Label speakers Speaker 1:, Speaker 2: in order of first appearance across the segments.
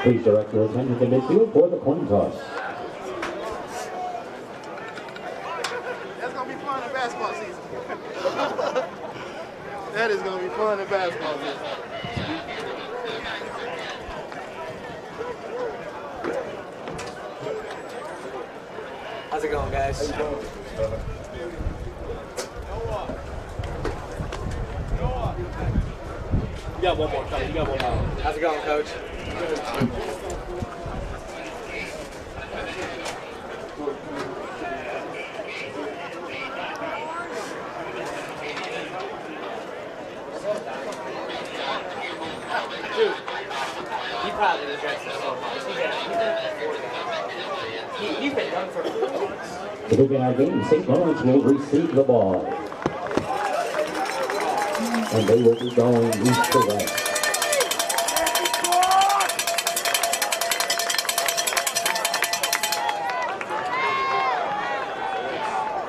Speaker 1: Please direct your attention to midfield for the coin toss.
Speaker 2: That's going to be fun in basketball season. That is going to be fun in basketball season.
Speaker 3: How's it going, guys?
Speaker 4: How you doing? You got one more, Coach. You got one more.
Speaker 3: How's it going, Coach? Dude, he probably regrets this so much. He's been done for 4 months.
Speaker 1: To begin our game, St. Laurence will receive the ball. And they will be going east to west.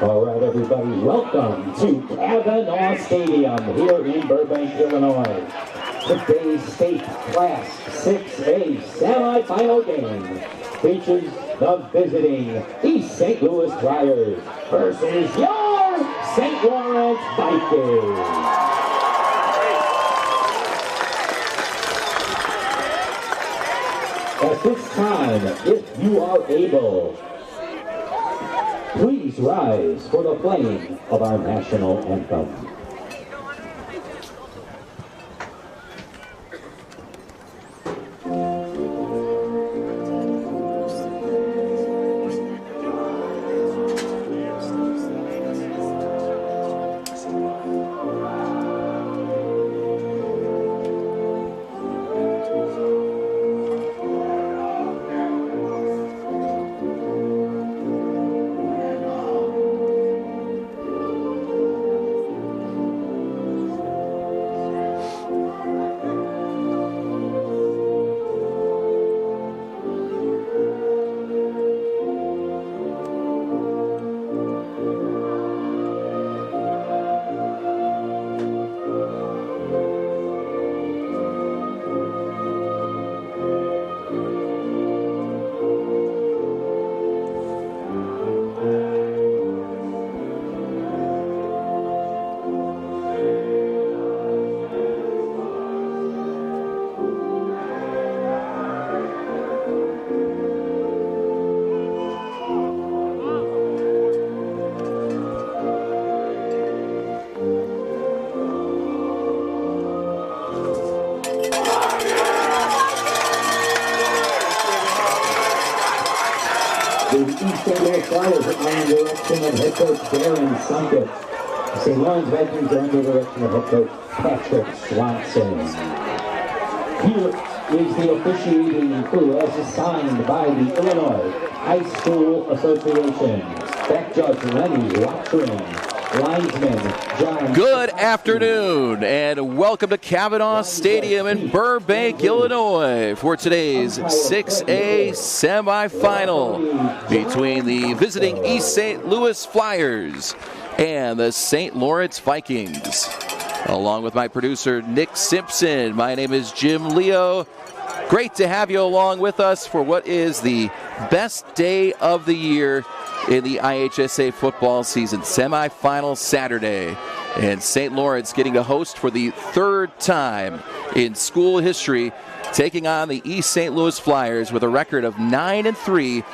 Speaker 1: All right, everybody, welcome to Kavanaugh Stadium here in Burbank, Illinois. Today's state class 6A semifinal game features the visiting East St. Louis Flyers versus your St. Lawrence Vikings. At this time, if you are able, please rise for the playing of our national anthem. The East St. Louis Flyers are under direction of head coach Darren Sunkett. The St. Lawrence Vikings are under direction of head coach Patrick Swanson. Here is the officiating crew as assigned by the Illinois High School Association. Back judge Lenny Watchering. Linesman John.
Speaker 5: Good afternoon and welcome to Kavanaugh Stadium in Burbank, Illinois for today's 6A semifinal between the visiting East St. Louis Flyers and the St. Lawrence Vikings. Along with my producer Nick Simpson, my name is Jim Leo. Great to have you along with us for what is the best day of the year in the IHSA football season, semifinal Saturday. And St. Lawrence getting to host for the third time in school history, taking on the East St. Louis Flyers with a record of 9-3,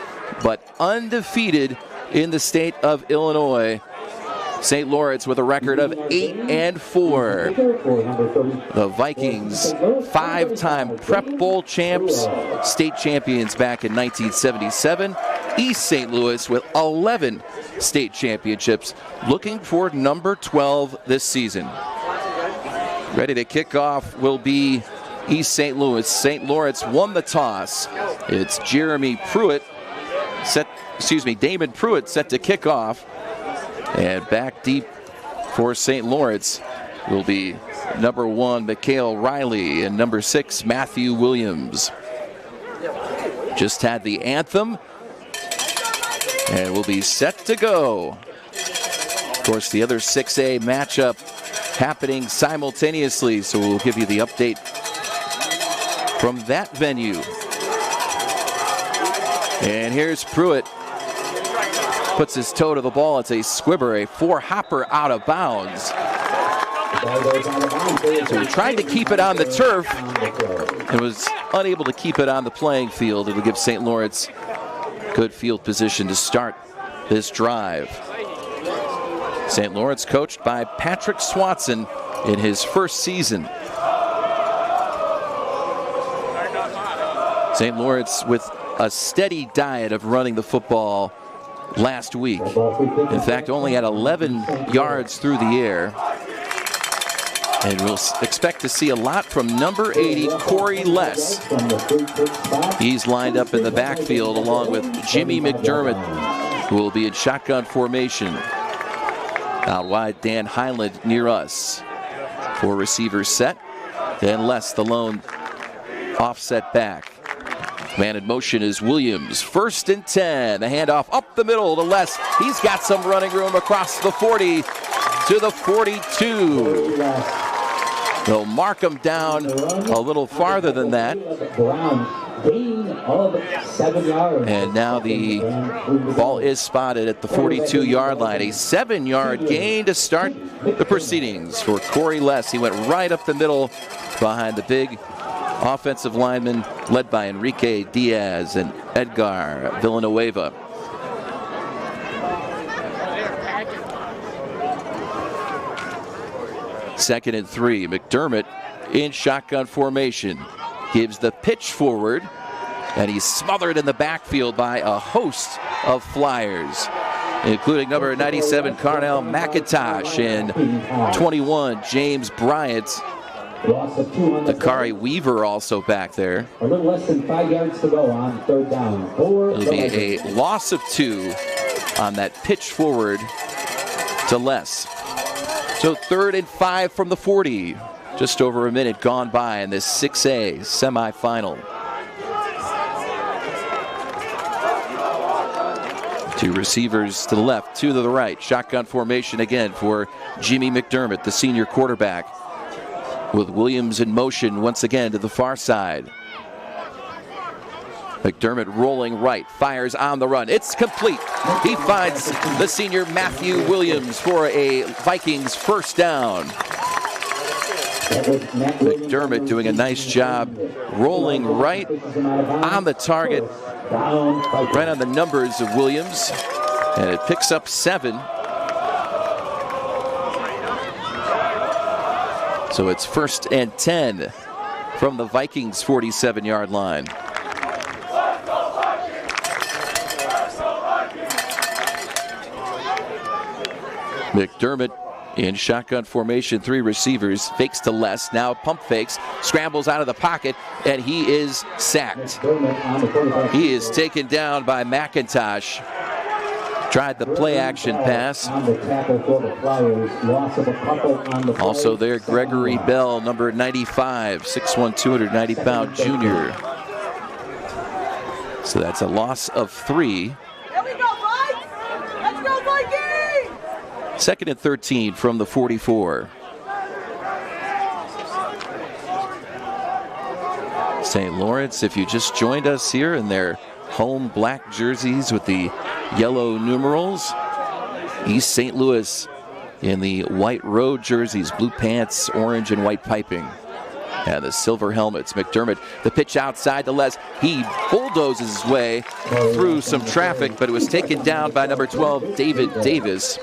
Speaker 5: but undefeated in the state of Illinois. St. Lawrence with a record of 8-4. The Vikings, 5-time Prep Bowl champs, state champions back in 1977. East St. Louis with 11 state championships, looking for number 12 this season. Ready to kick off will be East St. Louis. St. Lawrence won the toss. It's Damon Pruitt set to kick off. And back deep for St. Lawrence will be number 1, Mikhail Riley, and number 6, Matthew Williams. Just had the anthem and will be set to go. Of course, the other 6A matchup happening simultaneously, so we'll give you the update from that venue. And here's Pruitt. Puts his toe to the ball. It's a squibber, a four-hopper out of bounds. So he tried to keep it on the turf and was unable to keep it on the playing field. It'll give St. Laurence good field position to start this drive. St. Laurence coached by Patrick Swanson in his first season. St. Lawrence with a steady diet of running the football last week. In fact, only had 11 yards through the air. And we'll expect to see a lot from number 80, Corey Less. He's lined up in the backfield along with Jimmy McDermott, who will be in shotgun formation. Out wide, Dan Highland near us. 4 receivers set. Then Less, the lone offset back. Man in motion is Williams. 1st and 10. The handoff up the middle to Less. He's got some running room across the 40 to the 42. They'll mark him down a little farther than that. And now the ball is spotted at the 42-yard line. A 7-yard gain to start the proceedings for Corey Less. He went right up the middle behind the big offensive lineman led by Enrique Diaz and Edgar Villanueva. Second and 3. McDermott in shotgun formation. Gives the pitch forward, and he's smothered in the backfield by a host of Flyers, including number 97, Carnell McIntosh, and 21, James Bryant. Dakari Weaver also back there.
Speaker 1: A little less than 5 yards to go on 3rd down.
Speaker 5: It'll be a loss of 2 on that pitch forward to Less. So 3rd and 5 from the 40. Just over a minute gone by in this 6A semifinal. 2 receivers to the left, 2 to the right. Shotgun formation again for Jimmy McDermott, the senior quarterback, with Williams in motion once again to the far side. McDermott rolling right, fires on the run. It's complete. He finds the senior Matthew Williams for a Vikings 1st down. McDermott doing a nice job rolling right on the target, right on the numbers of Williams, and it picks up 7. So it's 1st and 10 from the Vikings 47-yard line. McDermott in shotgun formation, 3 receivers, fakes to Less, now pump fakes, scrambles out of the pocket, and he is sacked. He is taken down by McIntosh. Tried the play action pass. Also there, Gregory Bell, number 95, 6'1", 290-pound junior. So that's a loss of 3. 2nd and 13 from the 44. St. Lawrence, if you just joined us here in their home black jerseys with the yellow numerals. East St. Louis in the white road jerseys, blue pants, orange and white piping. And the silver helmets. McDermott, the pitch outside to Les. He bulldozes his way through some traffic, but it was taken down by number 12, David Davis.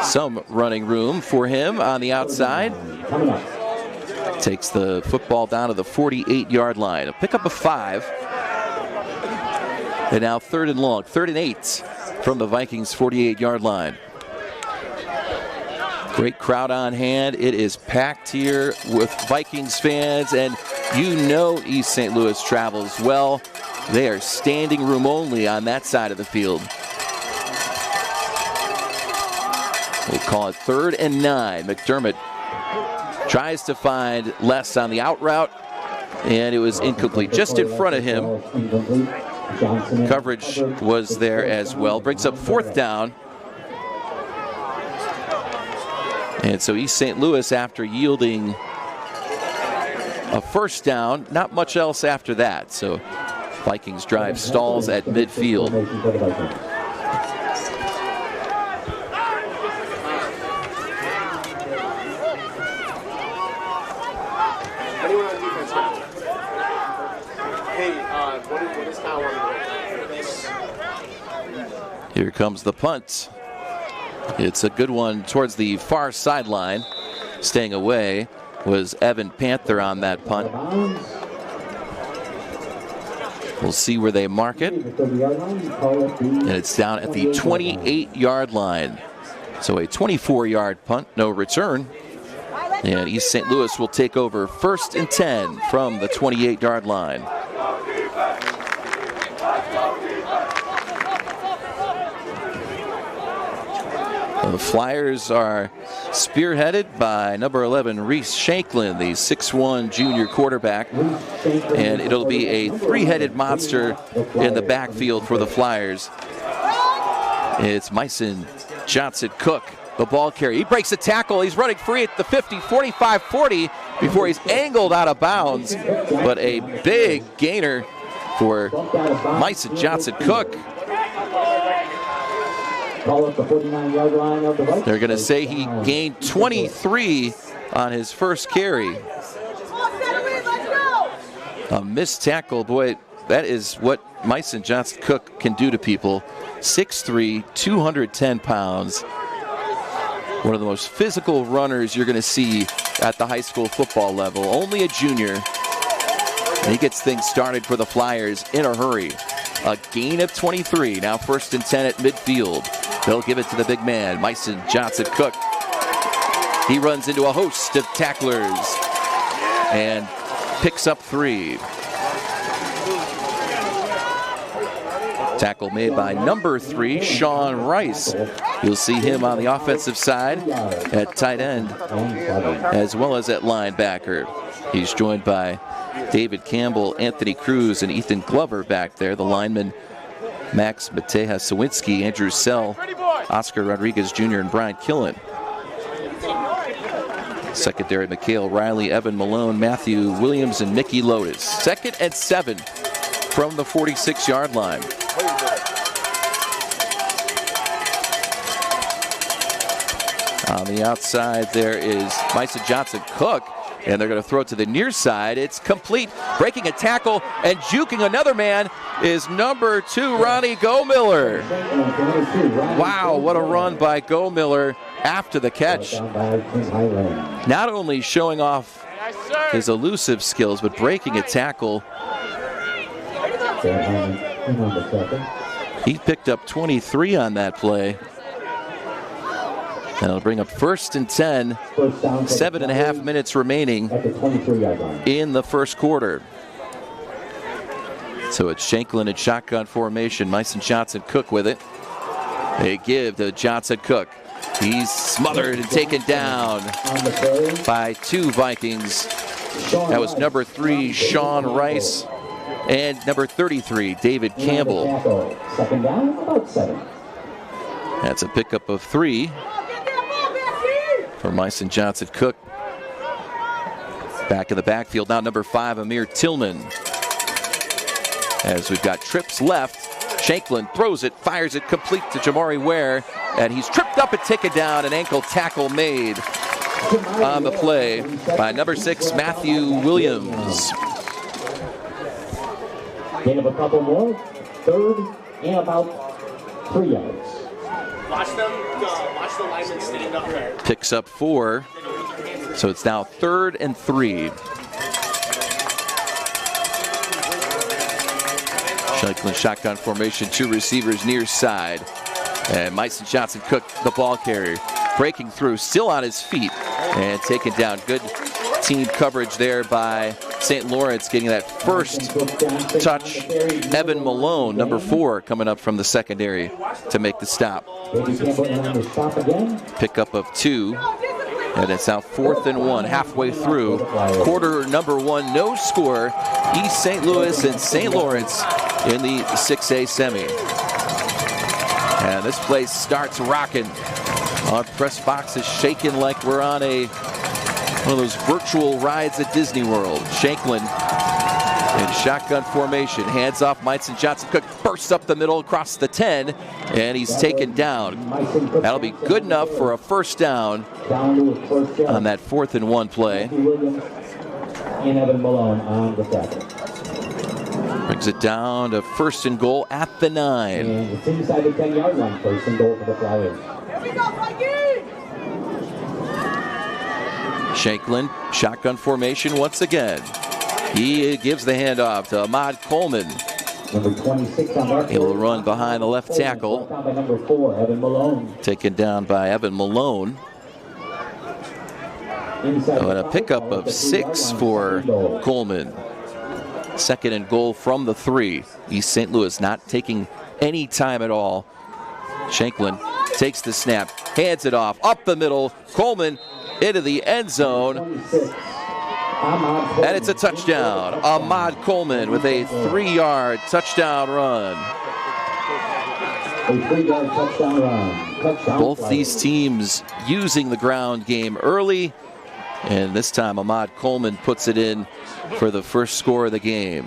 Speaker 5: Some running room for him on the outside. Takes the football down to the 48-yard line. A pickup of 5. And now 3rd and long, 3rd and 8 from the Vikings 48-yard line. Great crowd on hand. It is packed here with Vikings fans, and you know East St. Louis travels well. They are standing room only on that side of the field. We'll call it 3rd and 9. McDermott tries to find Les on the out route, and it was incomplete. Just in front of him. Coverage was there as well. Brings up 4th down. And so East St. Louis, after yielding a 1st down, not much else after that. So Vikings drive stalls at midfield.
Speaker 4: Anyone on defense? Hey, what is now on?
Speaker 5: Here comes the punt. It's a good one towards the far sideline. Staying away was Evan Panther on that punt. We'll see where they mark it. And it's down at the 28-yard line. So a 24-yard punt, no return. And East St. Louis will take over 1st and 10 from the 28-yard line. The Flyers are spearheaded by number 11, Reese Shanklin, the 6'1" junior quarterback. And it'll be a three-headed monster in the backfield for the Flyers. It's Myson Johnson-Cook, the ball carrier. He breaks a tackle. He's running free at the 50, 45, 40 before he's angled out of bounds. But a big gainer for Myson Johnson-Cook.
Speaker 1: Call up the 49-yard line of the Vikings.
Speaker 5: They're going to say he gained 23 on his first carry. A missed tackle, boy, that is what Myson Johnson-Cook can do to people. 6'3", 210 pounds. One of the most physical runners you're going to see at the high school football level. Only a junior. And he gets things started for the Flyers in a hurry. A gain of 23. Now 1st and 10 at midfield. They'll give it to the big man, Myson Johnson-Cook. He runs into a host of tacklers and picks up 3. Tackle made by number 3, Sean Rice. You'll see him on the offensive side at tight end as well as at linebacker. He's joined by David Campbell, Anthony Cruz, and Ethan Glover back there. The linemen, Max Mateja-Sawinski, Andrew Sell, Oscar Rodriguez Jr., and Brian Killen. Secondary, McHale Riley, Evan Malone, Matthew Williams, and Mickey Lotus. 2nd and 7 from the 46-yard line. On the outside, there is Myson Johnson-Cook, and they're going to throw it to the near side. It's complete. Breaking a tackle and juking another man is number 2, Ronnie Go-Miller. Wow, what a run by Go-Miller after the catch. Not only showing off his elusive skills, but breaking a tackle. He picked up 23 on that play. And it'll bring up 1st and 10, 7.5 minutes remaining in the first quarter. So it's Shanklin in shotgun formation. Myson Johnson-Cook with it. They give to Johnson-Cook. He's smothered and taken down by 2 Vikings. That was number 3, Sean Rice, and number 33, David Campbell. That's a pickup of 3. For Myson Johnson-Cook. Back in the backfield now, number 5, Amir Tillman. As we've got trips left, Shanklin throws it, fires it complete to Jamari Ware, and he's tripped up and taken down. An ankle tackle made on the play by number 6, Matthew Williams.
Speaker 1: Gain of a couple more. 3rd and about 3 yards.
Speaker 4: Watch the linemen stand up there.
Speaker 5: Picks up 4. So it's now 3rd and 3. Shanklin shotgun formation, 2 receivers near side. And Myson Johnson-Cook, the ball carrier, breaking through, still on his feet, and taken down. Good team coverage there by St. Laurence, getting that first touch. Evan Malone, number 4, coming up from the secondary to make the stop. Pickup of 2, and it's now 4th and 1, halfway through quarter number 1. No score. East St. Louis and St. Lawrence in the 6A semi. And this place starts rocking. Our press box is shaking like we're on one of those virtual rides at Disney World. Shanklin In shotgun formation, hands off Meitzen. Johnson Cook bursts up the middle across the 10, and he's taken down. That'll be good enough for a first down on that 4th and 1 play.
Speaker 1: And Evan Malone on the tackle.
Speaker 5: Brings it down to 1st and goal at the 9.
Speaker 1: And it's inside the 10-yard line, 1st and goal for the Flyers.
Speaker 5: Shanklin, shotgun formation once again. He gives the handoff to Ahmad Coleman.
Speaker 1: Number 26 on that.
Speaker 5: He'll run behind the left tackle.
Speaker 1: Down by number 4, Evan Malone.
Speaker 5: Taken down by Evan Malone. And a pickup of 6 for Coleman. 2nd and goal from the 3. East St. Louis not taking any time at all. Shanklin takes the snap, hands it off, up the middle. Coleman into the end zone. And it's a touchdown. Ahmad Coleman with a 3-yard touchdown run.
Speaker 1: A 3-yard touchdown run. Touchdown
Speaker 5: Both
Speaker 1: Flyers.
Speaker 5: these teams using the ground game early. And this time Ahmad Coleman puts it in for the first score of the game.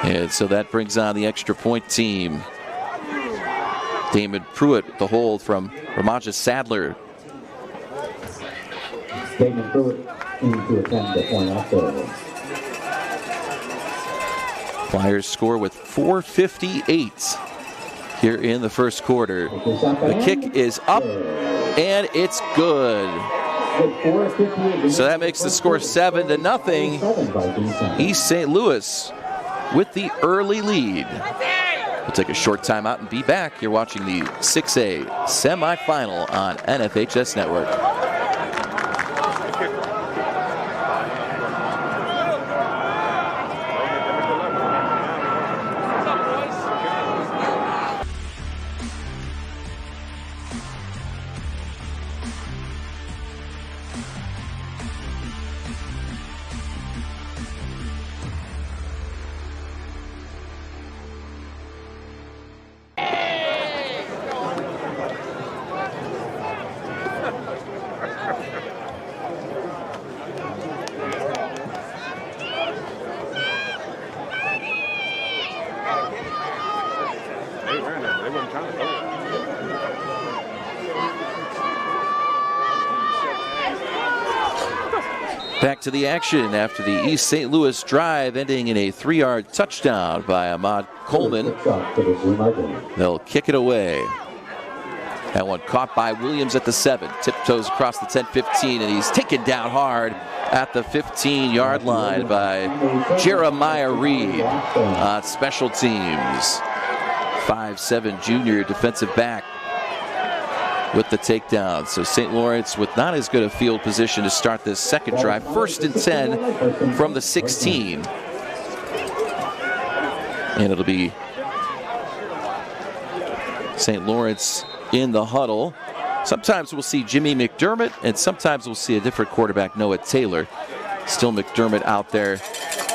Speaker 5: And so that brings on the extra point team. Damon Pruitt, the hold from Ramaja Sadler.
Speaker 1: Damon Pruitt into attempt to point after.
Speaker 5: Flyers score with 4:58 here in the first quarter. The kick is up, and it's good. So that makes the score 7-0. East St. Louis with the early lead. We'll take a short timeout and be back. You're watching the 6A semifinal on NFHS Network. Back to the action after the East St. Louis drive ending in a 3-yard touchdown by Ahmad Coleman. They'll kick it away. That one caught by Williams at the 7. Tiptoes across the 10-15, and he's taken down hard at the 15-yard line by Jeremiah Reed on special teams. 5'7" junior defensive back with the takedown. So St. Laurence with not as good a field position to start this second drive. 1st and 10 from the 16. And it'll be St. Lawrence in the huddle. Sometimes we'll see Jimmy McDermott, and sometimes we'll see a different quarterback, Noah Taylor. Still McDermott out there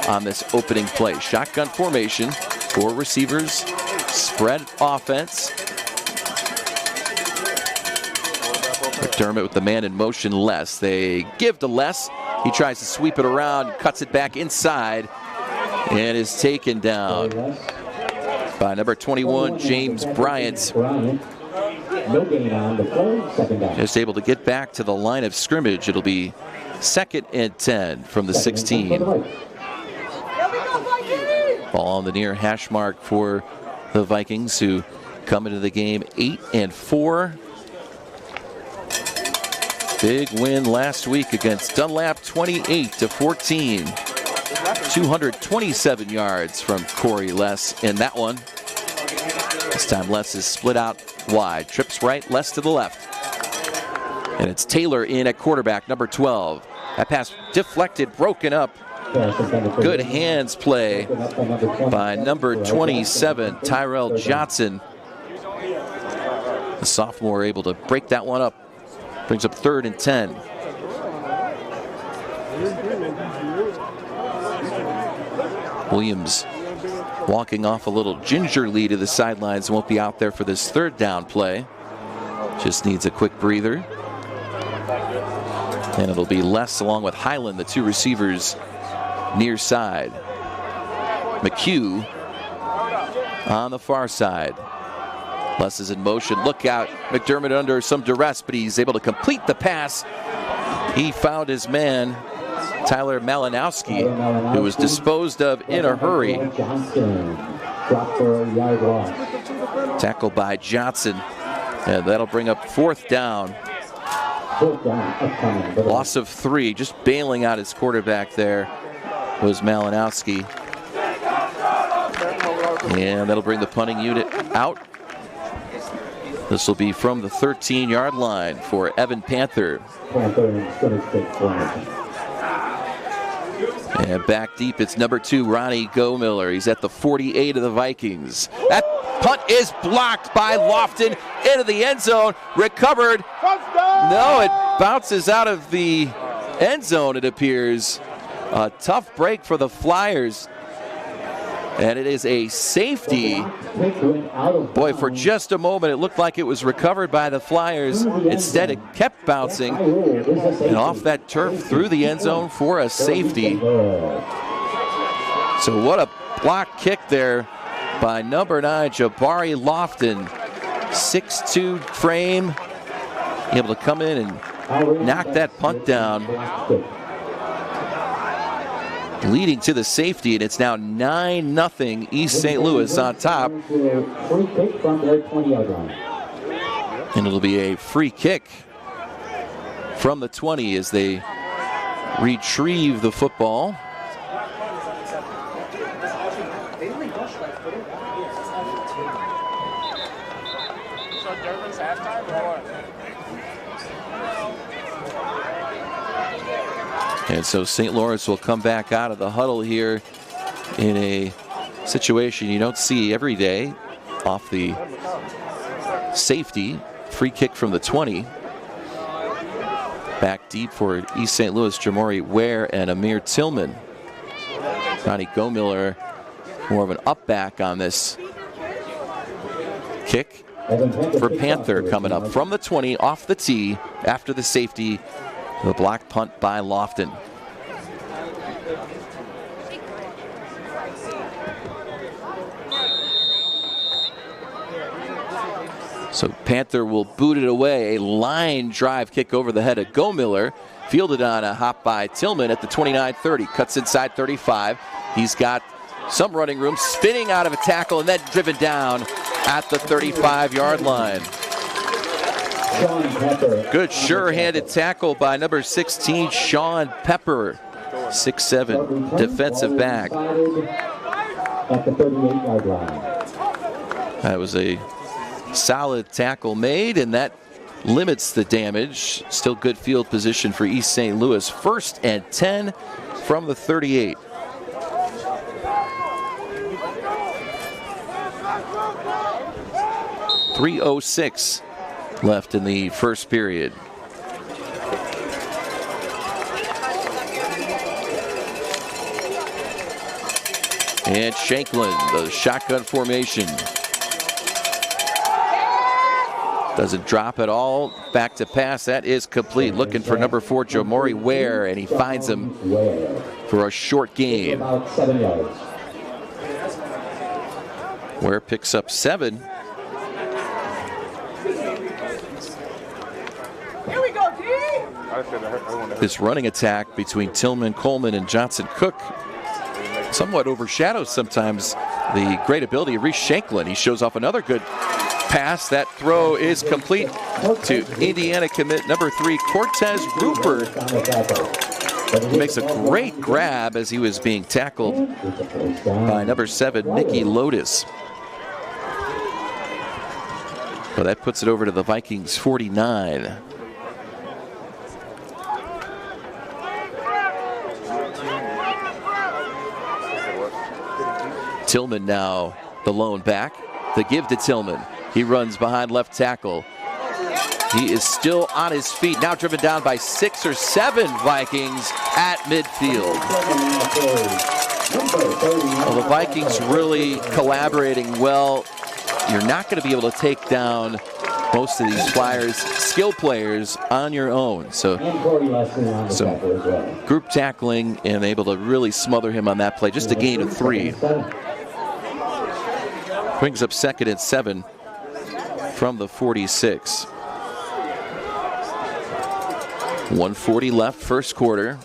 Speaker 5: on this opening play. Shotgun formation, 4 receivers, spread offense. McDermott with the man in motion, Les. They give to Les. He tries to sweep it around, cuts it back inside, and is taken down by number 21, James Bryant.
Speaker 1: No gain on the play, 2nd down.
Speaker 5: Just able to get back to the line of scrimmage. It'll be 2nd and 10 from the 16. Ball on the near hash mark for the Vikings, who come into the game 8-4. Big win last week against Dunlap, 28-14. 227 yards from Corey Les in that one. This time Les is split out wide. Trips right, Les to the left. And it's Taylor in at quarterback, number 12. That pass deflected, broken up. Good hands play by number 27, Tyrell Johnson. The sophomore able to break that one up. Brings up 3rd and 10. Williams walking off a little gingerly to the sidelines, won't be out there for this 3rd down play. Just needs a quick breather. And it'll be Les along with Highland, the two receivers near side. McHugh on the far side. Les is in motion. Look out. McDermott under some duress, but he's able to complete the pass. He found his man, Tyler Malinowski, who was disposed of in a hurry. Tackled by Johnson. And that'll bring up 4th down. Loss of 3, just bailing out his quarterback there was Malinowski. And that'll bring the punting unit out. This will be from the 13-yard line for Evan Panther. And back deep, it's number 2, Ronnie Gomiller. He's at the 48 of the Vikings. That punt is blocked by Lofton into the end zone. Recovered. No, it bounces out of the end zone, it appears. A tough break for the Flyers. And it is a safety. Boy, for just a moment, it looked like it was recovered by the Flyers. Instead, it kept bouncing. And off that turf through the end zone for a safety. So what a block kick there by number 9, Jabari Lofton. 6'2" frame. Able to come in and knock that punt down. Leading to the safety, and it's now 9-0 East St. Louis on top. And it'll be a free kick from the 20 as they retrieve the football. And so St. Lawrence will come back out of the huddle here in a situation you don't see every day. Off the safety, free kick from the 20. Back deep for East St. Louis, Jamori Ware and Amir Tillman. Ronnie Gomiller, more of an up back on this kick for Panther coming up from the 20 off the tee after the safety. The block punt by Lofton. So Panther will boot it away. A line drive kick over the head of Gomiller. Fielded on a hop by Tillman at the 29-30. Cuts inside 35. He's got some running room, spinning out of a tackle and then driven down at the 35-yard line. Good sure-handed tackle by number 16, Sean Pepper. 6'7", defensive back. That was a solid tackle made, and that limits the damage. Still good field position for East St. Louis. 1st and 10 from the 38. .306 left in the first period. And Shanklin, the shotgun formation. Doesn't drop at all. Back to pass. That is complete. Looking for number 4, Jamori Ware, and he finds him for a short gain. Ware picks up 7. This running attack between Tillman, Coleman, and Johnson Cook somewhat overshadows sometimes the great ability of Reese Shanklin. He shows off another good pass. That throw is complete to Indiana commit number 3, Cortez Rupert. He makes a great grab as he was being tackled by number 7, Nicky Lotus. Well, that puts it over to the Vikings 49. Tillman now the lone back. The give to Tillman. He runs behind left tackle. He is still on his feet. Now driven down by 6 or 7 Vikings at midfield. Well, the Vikings really collaborating well. You're not going to be able to take down most of these Flyers skill players on your own. So
Speaker 1: And Corey Leslie on the tackle as well.
Speaker 5: group tackling and able to really smother him on that play. Just a gain of 3. Brings up 2nd and 7 from the 46. 1:40 left, first quarter.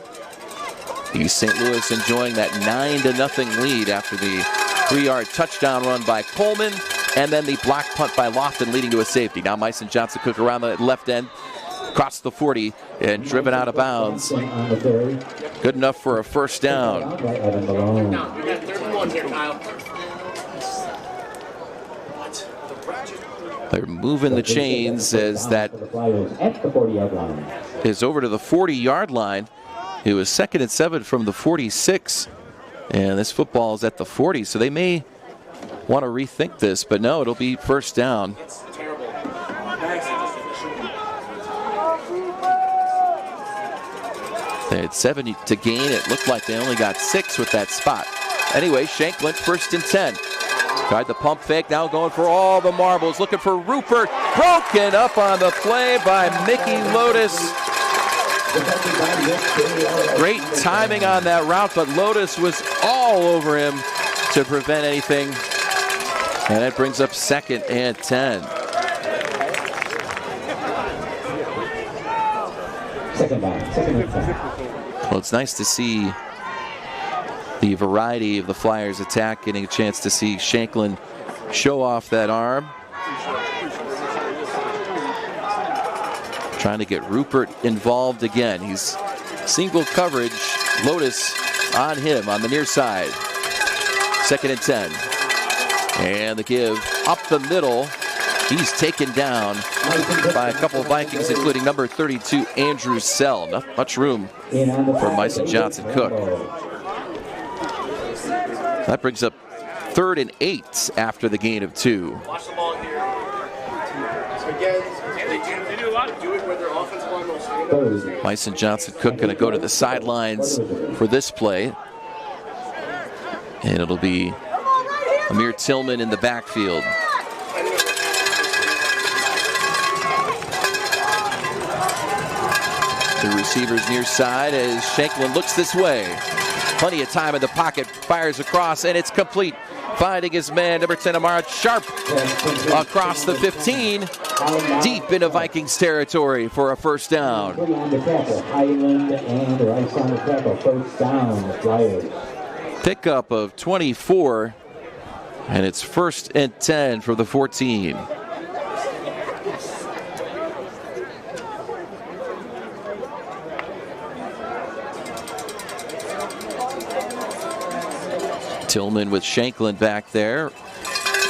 Speaker 5: East St. Louis enjoying that 9-0 lead after the 3-yard touchdown run by Coleman, and then the block punt by Lofton leading to a safety. Now Mason Johnson Cook around the left end, across the 40, and driven out of bounds. Good enough for a first down.
Speaker 4: We got 31 here, Kyle.
Speaker 5: They're moving the chains as that
Speaker 1: at the 40-yard line.
Speaker 5: is over to the 40-yard line. It was 2nd and 7 from the 46, and this football is at the 40, so they may want to rethink this, but no, it'll be first down. They had 7 to gain. It looked like they only got 6 with that spot. Anyway, Shanklin, 1st and 10. Tried the pump fake, now going for all the marbles, looking for Rupert. Broken up on the play by Mickey Lotus. Great timing on that route, but Lotus was all over him to prevent anything. And that brings up 2nd and 10.
Speaker 1: Second and 10.
Speaker 5: Well, it's nice to see the variety of the Flyers attack, getting a chance to see Shanklin show off that arm. Trying to get Rupert involved again. He's single coverage. Lotus on him on the near side. 2nd and 10. And the give up the middle. He's taken down by a couple of Vikings, including number 32, Andrew Sell. Not much room for Mason Johnson Cook. That brings up 3rd and 8 after the gain of 2.
Speaker 4: Watch the ball here. So again, they do a lot of do it where their offensive line will stand up.
Speaker 5: Mason Johnson Cook going to go to the sidelines for this play. And it'll be Amir Tillman in the backfield. The receivers near side as Shanklin looks this way. Plenty of time in the pocket, fires across, and it's complete. Finding his man, number 10, Amara Sharp, across the 15, deep into Vikings territory for a first down.
Speaker 1: Highland and Rice on the tackle, first down, the Flyers.
Speaker 5: Pickup of 24, and it's 1st and 10 for the 14. Tillman with Shanklin back there.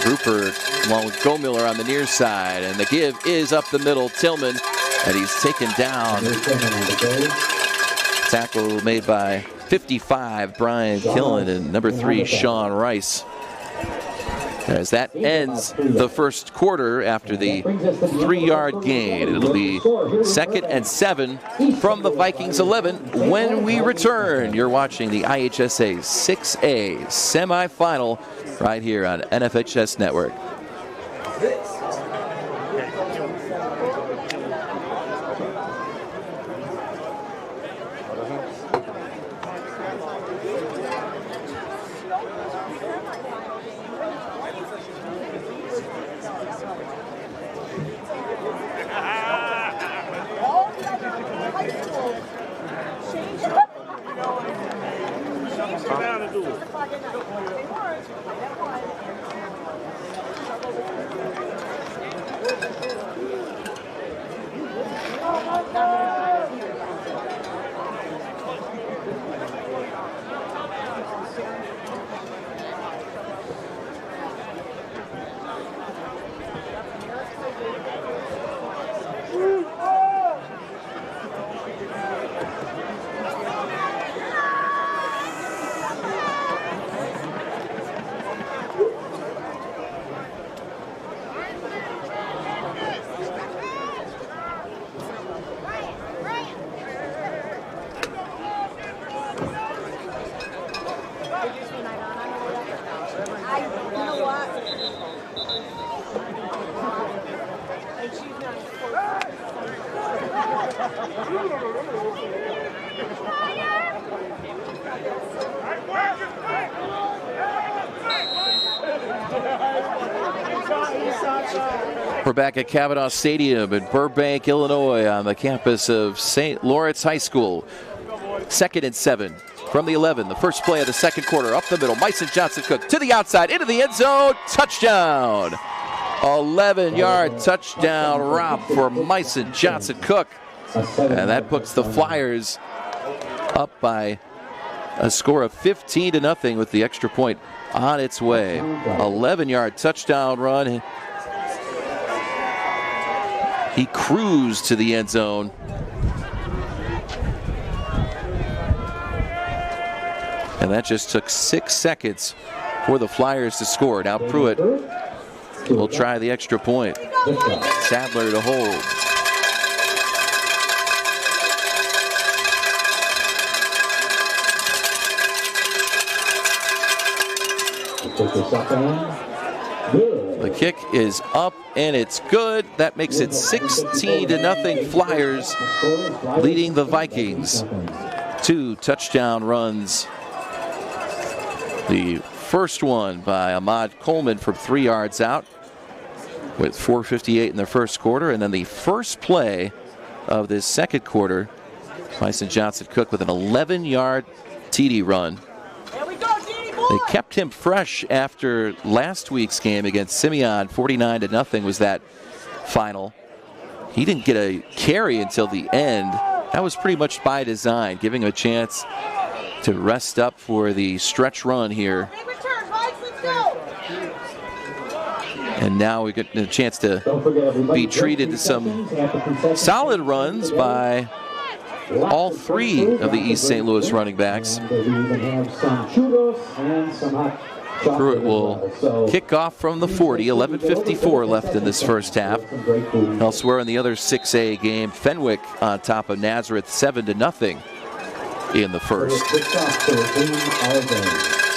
Speaker 5: Rupert along with Gomiller on the near side, and the give is up the middle. Tillman, and he's taken down. Tackle made by 55, Brian Killen, and number 3, Sean Rice. As that ends the first quarter after the 3-yard gain. It'll be 2nd and 7 from the Vikings 11 when we return. You're watching the IHSA 6A semifinal right here on NFHS Network. We're back at Kavanaugh Stadium in Burbank, Illinois, on the campus of St. Laurence High School. 2nd and 7 from the 11. The first play of the second quarter, up the middle. Mason Johnson-Cook to the outside, into the end zone. Touchdown! 11-yard touchdown romp for Mason Johnson-Cook. And that puts the Flyers up by a score of 15-0 with the extra point on its way. 11-yard touchdown run. He cruised to the end zone. And that just took 6 seconds for the Flyers to score. Now Pruitt will try the extra point. Sadler to hold. The kick is up and it's good. That makes it 16-0 Flyers leading the Vikings. 2 touchdown runs. The first one by Ahmad Coleman from 3 yards out with 4:58 in the first quarter. And then the first play of this second quarter, Mason Johnson-Cook with an 11-yard TD run. They kept him fresh after last week's game against Simeon. 49-0 was that final. He didn't get a carry until the end. That was pretty much by design, giving him a chance to rest up for the stretch run here. And now we get a chance to be treated to some solid runs by all 3 of the East St. Louis running backs. Pruitt will kick off from the 40. 11:54 left in this first half. Elsewhere in the other 6A game, Fenwick on top of Nazareth 7-0 in the first.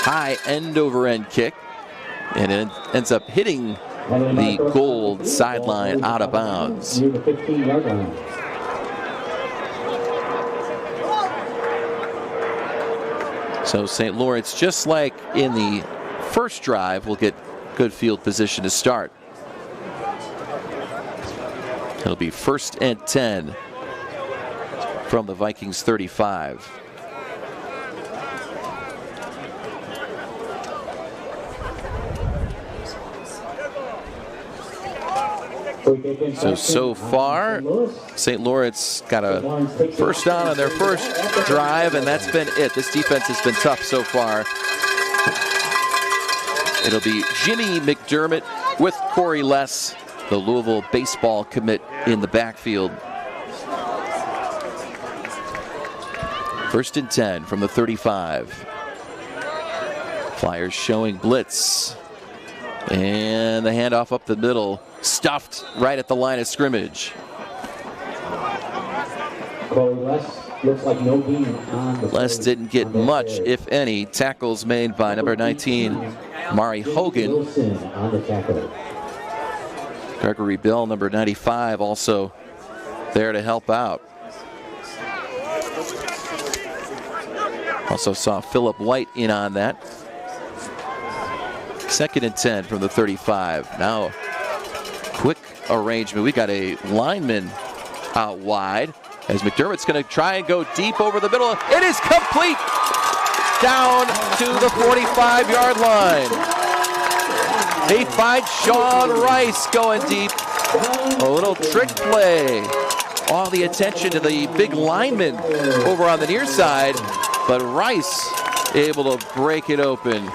Speaker 5: High end-over-end kick, and it ends up hitting the gold sideline out of bounds. So St. Lawrence, just like in the first drive, will get good field position to start. It'll be 1st and 10 from the Vikings 35. So far, St. Lawrence got a first down on their first drive, and that's been it. This defense has been tough so far. It'll be Jimmy McDermott with Corey Less, the Louisville baseball commit, in the backfield. 1st and 10 from the 35. Flyers showing blitz. And the handoff up the middle, stuffed right at the line of scrimmage. Les didn't get much, if any. Tackles made by number 19, Mari Hogan. Gregory Bell, number 95, also there to help out. Also saw Philip White in on that. 2nd and 10 from the 35. Now, quick arrangement. We got a lineman out wide as McDermott's going to try and go deep over the middle. It is complete down to the 45-yard line. They find Sean Rice going deep. A little trick play. All the attention to the big lineman over on the near side, but Rice able to break it open.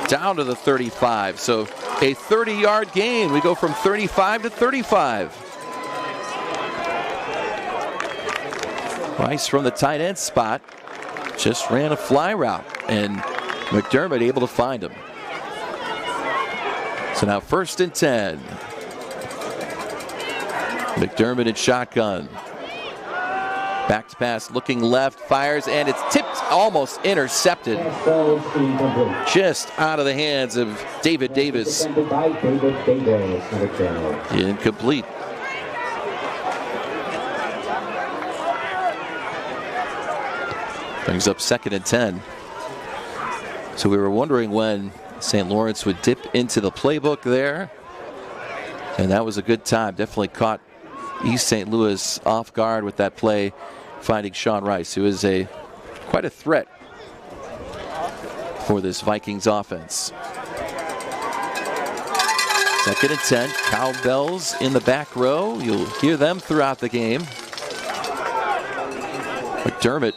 Speaker 5: Down to the 35. So a 30-yard gain. We go from 35 to 35. Rice from the tight end spot just ran a fly route, and McDermott able to find him. So now 1st and 10. McDermott in shotgun. Back to pass, looking left, fires, and it's tipped, almost intercepted. Just out of the hands of David Davis. Incomplete. Brings up 2nd and 10. So we were wondering when St. Laurence would dip into the playbook there. And that was a good time. Definitely caught East St. Louis off guard with that play, finding Sean Rice, who is quite a threat for this Vikings offense. 2nd and 10. Cowbells in the back row. You'll hear them throughout the game. McDermott.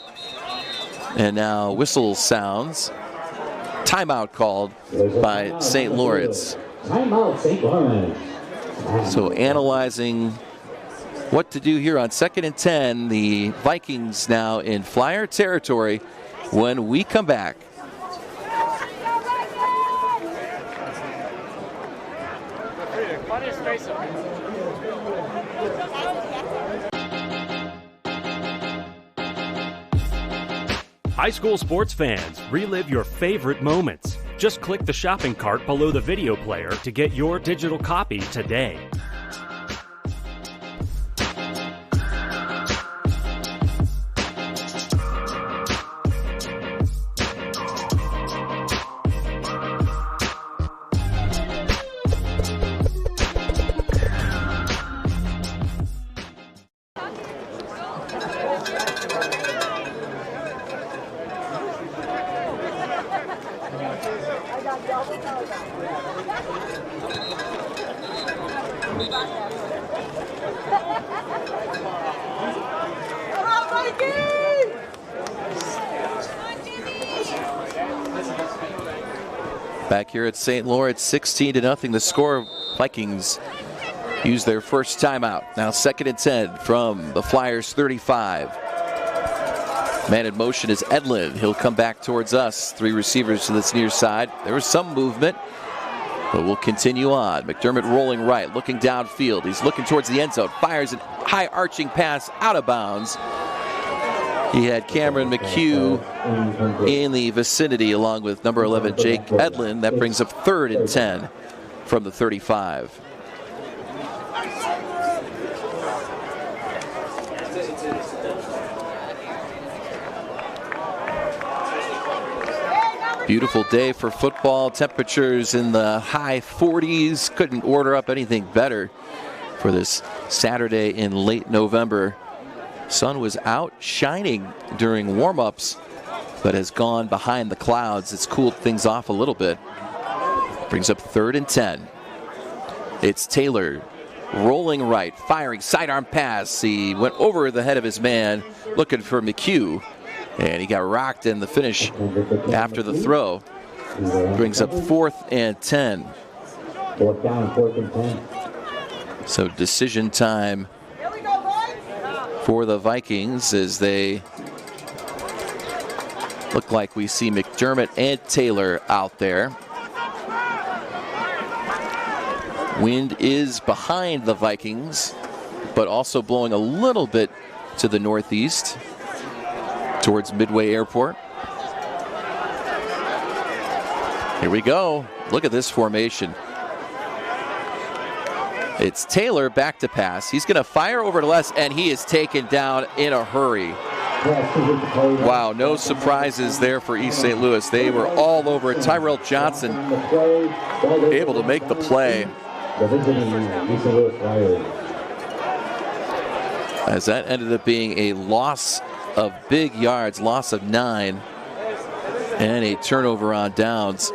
Speaker 5: And now whistle sounds. Timeout called by St. Lawrence.
Speaker 1: Timeout, St. Lawrence.
Speaker 5: So analyzing what to do here on 2nd and 10. The Vikings now in Flyer territory when we come back.
Speaker 6: High school sports fans, relive your favorite moments. Just click the shopping cart below the video player to get your digital copy today.
Speaker 5: Back here at St. Lawrence, 16-0 the score. Vikings use their first timeout. Now 2nd and 10 from the Flyers 35. Man in motion is Edlin. He'll come back towards us. 3 receivers to this near side. There was some movement, but we'll continue on. McDermott rolling right, looking downfield. He's looking towards the end zone. Fires a high arching pass out of bounds. He had Cameron McHugh in the vicinity along with number 11 Jake Edlin. That brings up 3rd and 10 from the 35. Beautiful day for football. Temperatures in the high 40s. Couldn't order up anything better for this Saturday in late November. Sun was out shining during warm-ups, but has gone behind the clouds. It's cooled things off a little bit. Brings up 3rd and 10. It's Taylor rolling right, firing sidearm pass. He went over the head of his man, looking for McHugh, and he got rocked in the finish after the throw. Brings up 4th and 10.
Speaker 1: 4th down, 4th and 10.
Speaker 5: So decision time for the Vikings as they look like we see McDermott and Taylor out there. Wind is behind the Vikings, but also blowing a little bit to the northeast towards Midway Airport. Here we go. Look at this formation. It's Taylor back to pass. He's going to fire over to Les, and he is taken down in a hurry. Wow, no surprises there for East St. Louis. They were all over it. Tyrell Johnson able to make the play. As that ended up being a loss of big yards, loss of 9, and a turnover on downs.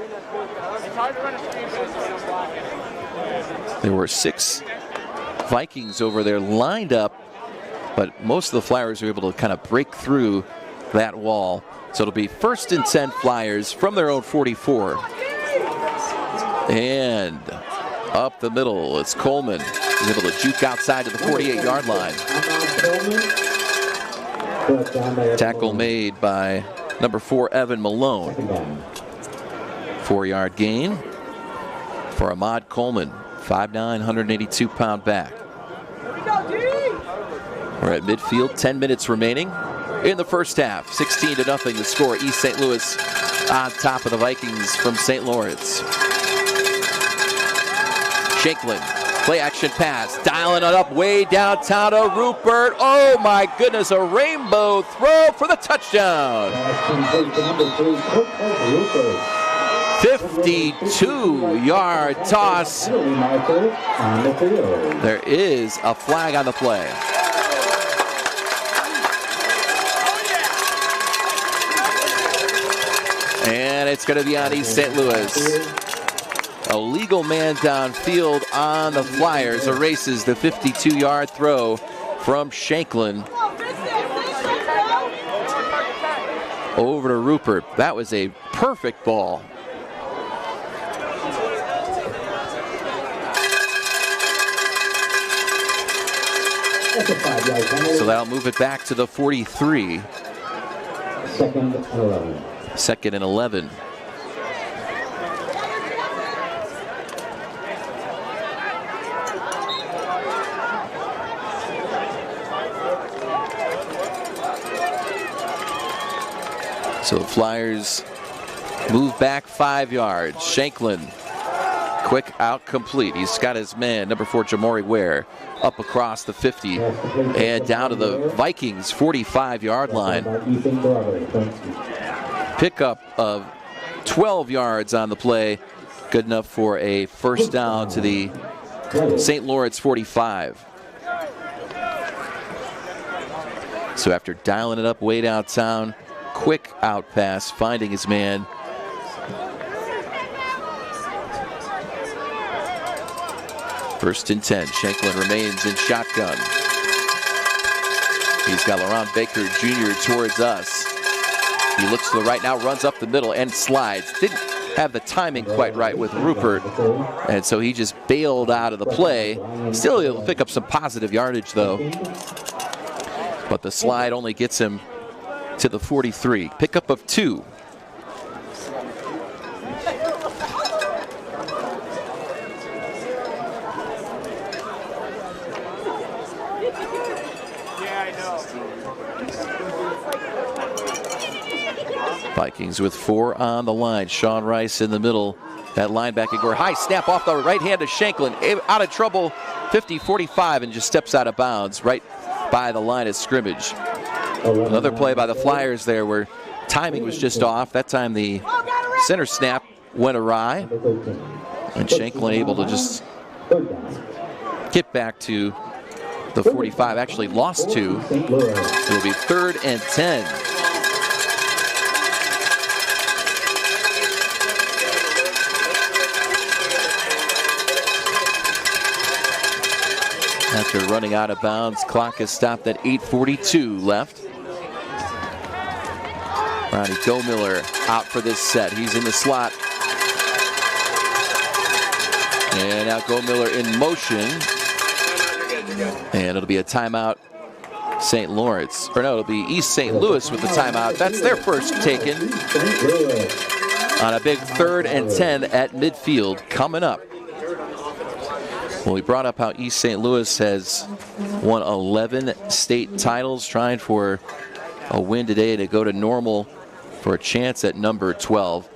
Speaker 5: There were 6 Vikings over there lined up, but most of the Flyers were able to kind of break through that wall. So it'll be 1st and 10 Flyers from their own 44. And up the middle, it's Coleman. He's able to juke outside to the 48-yard line. Tackle made by number 4, Evan Malone. 4-yard gain for Ahmad Coleman. 5'9", 182-pound back. We're at midfield, 10 minutes remaining in the first half. 16-0 the score. East St. Louis on top of the Vikings from St. Lawrence. Shanklin Play action pass, dialing it up way downtown to Rupert. Oh my goodness, a rainbow throw for the touchdown. 52-yard toss. There is a flag on the play. And it's going to be on East St. Louis. A legal man downfield on the Flyers erases the 52-yard throw from Shanklin over to Rupert. That was a perfect ball. So that'll move it back to the 43. Second and 11. So the Flyers move back 5 yards. Shanklin, quick out complete. He's got his man, number 4, Jamori Ware, up across the 50 and down to the Vikings 45-yard line. Pickup of 12 yards on the play. Good enough for a first down to the St. Laurence 45. So after dialing it up way downtown, quick out pass, finding his man. First and 10. Shanklin remains in shotgun. He's got Laurent Baker Jr. towards us. He looks to the right now, runs up the middle and slides. Didn't have the timing quite right with Rupert, and so he just bailed out of the play. Still able to pick up some positive yardage though. But the slide only gets him to the 43. Pickup of 2. Vikings with 4 on the line. Sean Rice in the middle. That linebacker gore. High snap off the right hand of Shanklin. Out of trouble. 50-45 and just steps out of bounds right by the line of scrimmage. Another play by the Flyers there where timing was just off. That time the center snap went awry. And Shanklin able to just get back to the 45. Actually lost 2. It'll be 3rd and 10. After running out of bounds, clock is stopped at 8:42 left. Ronnie Gomiller out for this set. He's in the slot. And now Gomiller in motion. And it'll be a timeout, St. Lawrence. Or no, it'll be East St. Louis with the timeout. That's their first taken on a big 3rd and 10 at midfield coming up. Well, we brought up how East St. Louis has won 11 state titles, trying for a win today to go to Normal for a chance at number 12.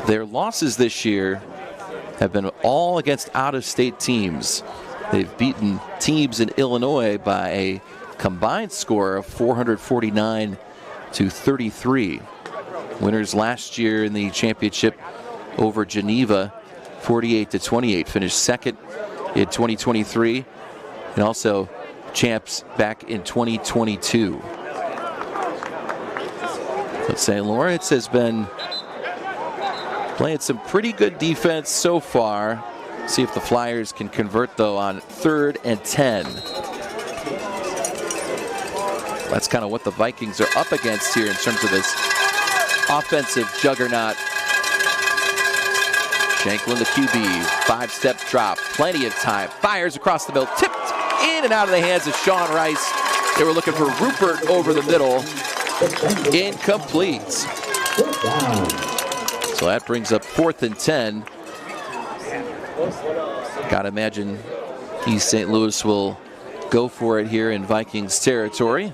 Speaker 5: Their losses this year have been all against out-of-state teams. They've beaten teams in Illinois by a combined score of 449-33. Winners last year in the championship over Geneva, 48-28, finished second in 2023, and also champs back in 2022. But St. Lawrence has been playing some pretty good defense so far. See if the Flyers can convert though on 3rd and 10. That's kind of what the Vikings are up against here in terms of this offensive juggernaut. Shanklin, the QB, 5-step drop, plenty of time, fires across the middle, tipped in and out of the hands of Sean Rice. They were looking for Rupert over the middle, incomplete. So that brings up 4th and 10. Gotta imagine East St. Louis will go for it here in Vikings territory.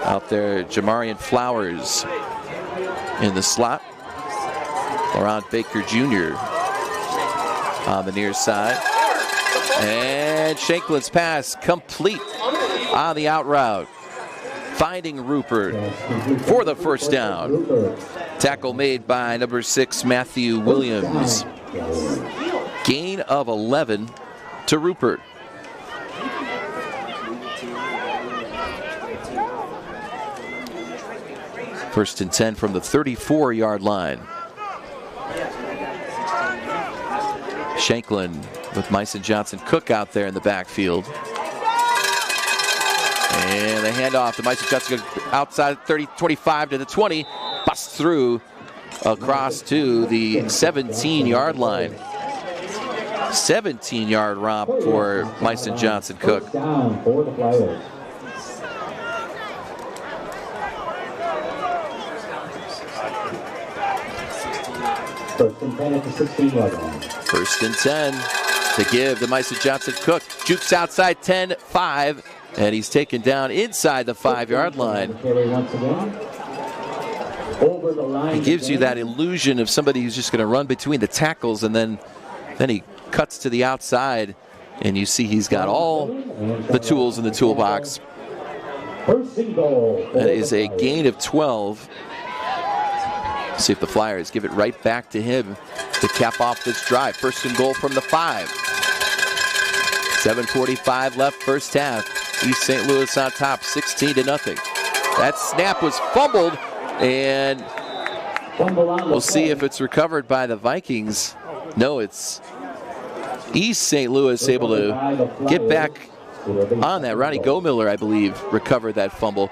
Speaker 5: Out there, Jamarian Flowers in the slot. Laurent Baker Jr. on the near side. And Shanklin's pass complete on the out route. Finding Rupert for the first down. Tackle made by number 6, Matthew Williams. Gain of 11 to Rupert. First and 10 from the 34-yard line. Shanklin with Mason Johnson-Cook out there in the backfield. And the handoff to Mason Johnson-Cook outside 25 to the 20. Busts through across to the 17-yard line. 17-yard romp for Mason Johnson-Cook.
Speaker 1: Down for the Flyers. First and 10 at the 16-yard line.
Speaker 5: First and 10 to give to Mason Johnson-Cook. Jukes outside 10, 5, and he's taken down inside the 5-yard line. He gives you that illusion of somebody who's just going to run between the tackles, and then he cuts to the outside, and you see he's got all the tools in the toolbox. That is a gain of 12. See if the Flyers give it right back to him to cap off this drive. First and goal from the 5. 7:45 left first half. East St. Louis on top, 16-0. That snap was fumbled, and we'll see if it's recovered by the Vikings. No, it's East St. Louis able to get back on that. Ronnie Gomiller, I believe, recovered that fumble.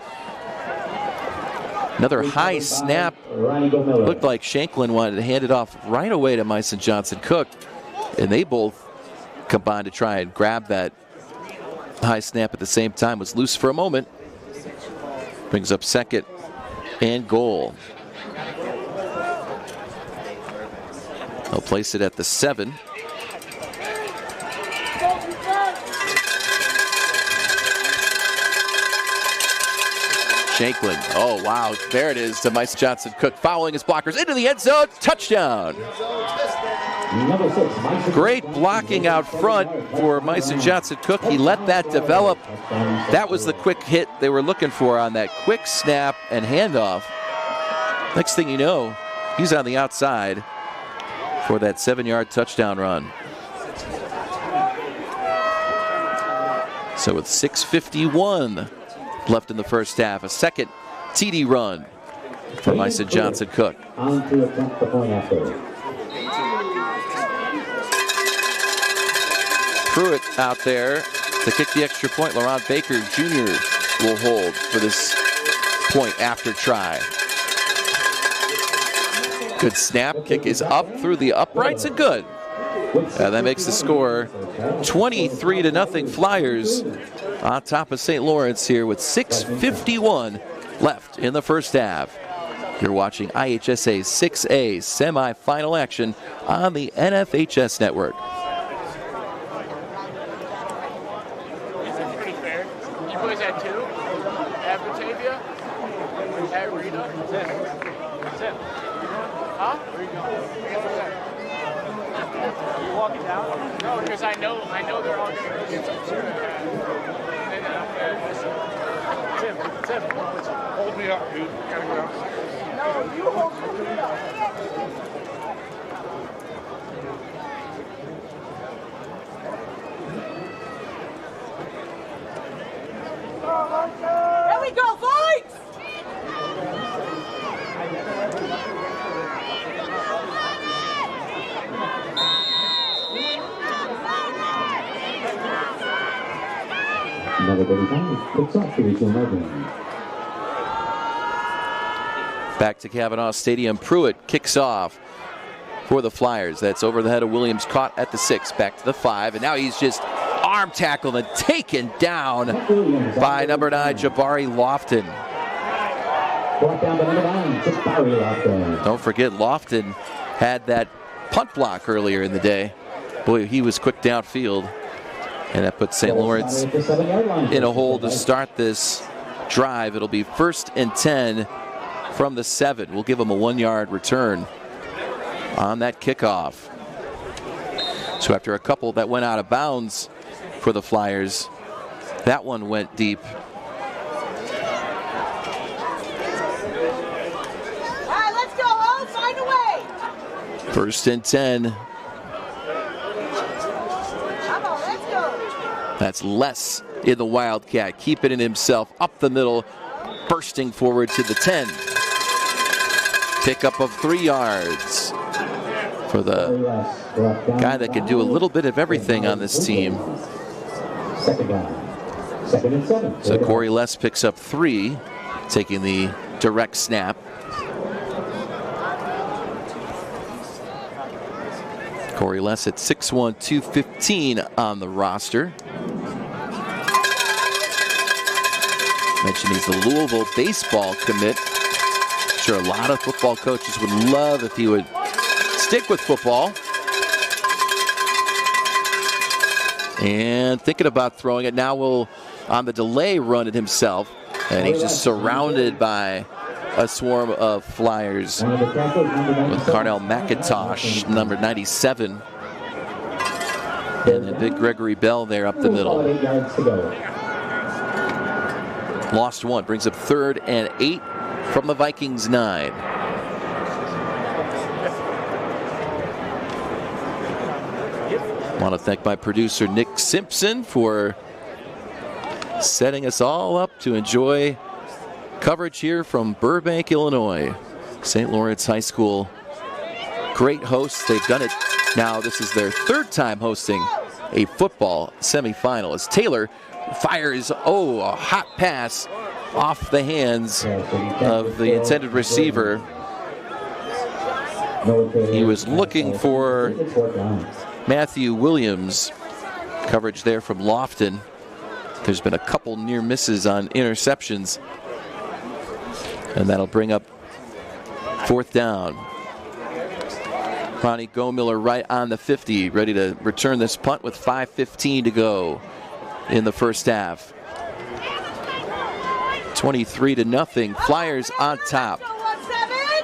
Speaker 5: Another high snap. Looked like Shanklin wanted to hand it off right away to Mason Johnson-Cook, and they both combined to try and grab that high snap at the same time. Was loose for a moment. Brings up second and goal. They'll place it at the 7. Shanklin, oh wow, there it is to Mason Johnson-Cook, following his blockers into the end zone, touchdown. Great blocking out front for Mason Johnson-Cook. He let that develop. That was the quick hit they were looking for on that quick snap and handoff. Next thing you know, he's on the outside for that 7-yard touchdown run. So with 6:51 left in the first half, a second TD run for Mason Johnson-Cook.
Speaker 1: On to attempt the point after.
Speaker 5: Pruitt out there to kick the extra point. Laurent Baker Jr. will hold for this point after try. Good snap. Kick is up through the uprights and good. That makes the score 23-0 Flyers on top of St. Lawrence here with 6:51 left in the first half. You're watching IHSA 6A semifinal action on the NFHS network.
Speaker 2: Pretty fair. You boys had 2? At Batavia? At Rita? Tim. Huh? Where are you going? You walking down? No, because I know they're all going to get some food. Tim, hold me up, dude. Gotta go. No, you hold me up.
Speaker 7: There we go, Vikes!
Speaker 1: Another good time. Picks off the regional margin.
Speaker 5: Back to Kavanaugh Stadium. Pruitt kicks off for the Flyers. That's over the head of Williams, caught at the 6. Back to the 5, and now he's just arm tackled and taken down by number 9, Jabari Lofton.
Speaker 1: Brought down by number 9, Jabari Lofton.
Speaker 5: Don't forget, Lofton had that punt block earlier in the day. Boy, he was quick downfield, and that puts St. Lawrence in a hole to start this drive. It'll be 1st and 10 from the 7. We'll give him a 1-yard return on that kickoff. So after a couple that went out of bounds for the Flyers, that one went deep.
Speaker 7: All right, let's go. Oh, find a way.
Speaker 5: First and 10.
Speaker 7: Come on, let's go.
Speaker 5: That's less in the Wildcat. Keeping it himself up the middle, bursting forward to the 10. Pickup of 3 yards for the guy that can do a little bit of everything on this team.
Speaker 1: Second down. Second and 7.
Speaker 5: So Corey Less picks up 3, taking the direct snap. Corey Less at 6'1", 215 on the roster. Mentioned he's the Louisville baseball commit. I'm sure a lot of football coaches would love if he would stick with football. And thinking about throwing it. Now will on the delay run it himself. And he's just surrounded by a swarm of Flyers with Carnell McIntosh, number 97. And then big Gregory Bell there up the middle. Lost 1, brings up 3rd and 8 from the Vikings 9. I want to thank my producer Nick Simpson for setting us all up to enjoy coverage here from Burbank, Illinois. St. Laurence High School, great hosts. They've done it now. This is their 3rd time hosting a football semifinal as Taylor fires, a hot pass off the hands of the intended receiver. He was looking for Matthew Williams. Coverage there from Lofton. There's been a couple near misses on interceptions. And that'll bring up 4th down. Ronnie Gomiller right on the 50, ready to return this punt with 5:15 to go in the first half. 23-0, Flyers on top.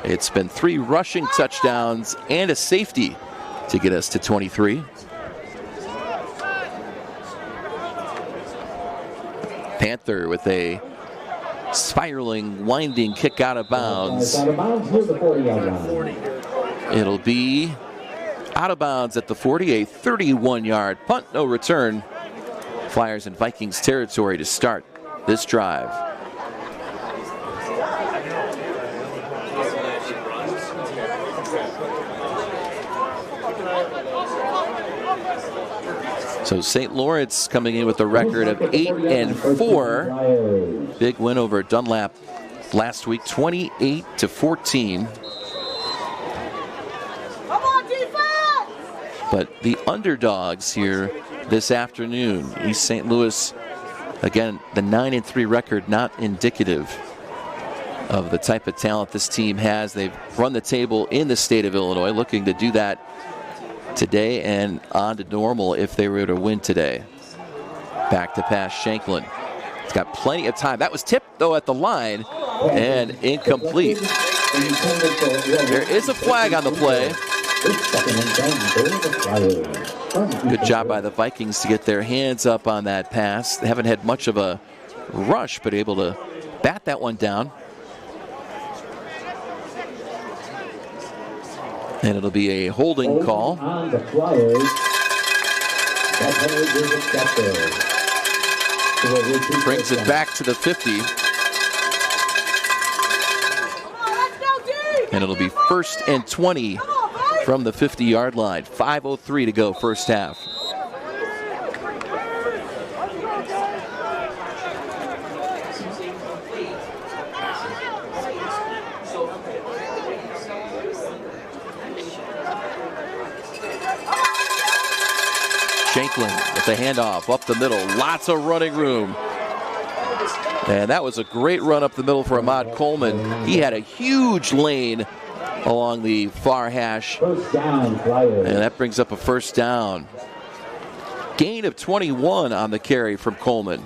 Speaker 5: It's been 3 rushing touchdowns and a safety to get us to 23. Panther with a spiraling, winding kick out of bounds. It'll be out of bounds at the 40, a 31-yard punt, no return. Flyers in Vikings territory to start this drive. So St. Lawrence coming in with a record of 8-4. Big win over Dunlap last week, 28-14. But the underdogs here this afternoon, East St. Louis, again, the 9-3 record, not indicative of the type of talent this team has. They've run the table in the state of Illinois, looking to do that today and on to normal if they were to win today. Back to pass Shanklin. He's got plenty of time. That was tipped, though, at the line and incomplete. There is a flag on the play. Good job by the Vikings to get their hands up on that pass. They haven't had much of a rush, but able to bat that one down. And it'll be a holding call. Brings it back to the 50. And it'll be 1st and 20 from the 50-yard line. 5:03 to go, first half. Shanklin with the handoff up the middle. Lots of running room. And that was a great run up the middle for Ahmad Coleman. He had a huge lane along the far hash.
Speaker 1: First down, Flyers.
Speaker 5: And that brings up a first down. Gain of 21 on the carry from Coleman.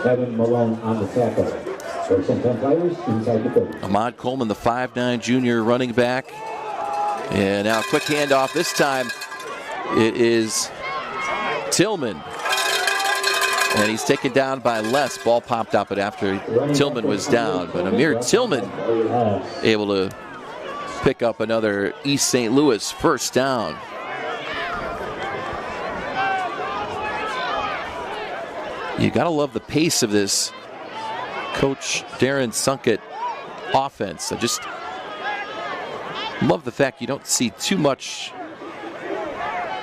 Speaker 1: Evan Malone on the tackle. First and 10 Flyers inside the 30.
Speaker 5: Ahmad Coleman, the 5'9" junior running back. And now quick handoff. This time it is Tillman. And he's taken down by less. Ball popped up but after Tillman was down. But Amir Tillman able to pick up another East St. Louis first down. You got to love the pace of this Coach Darren Sunkett offense. I just love the fact you don't see too much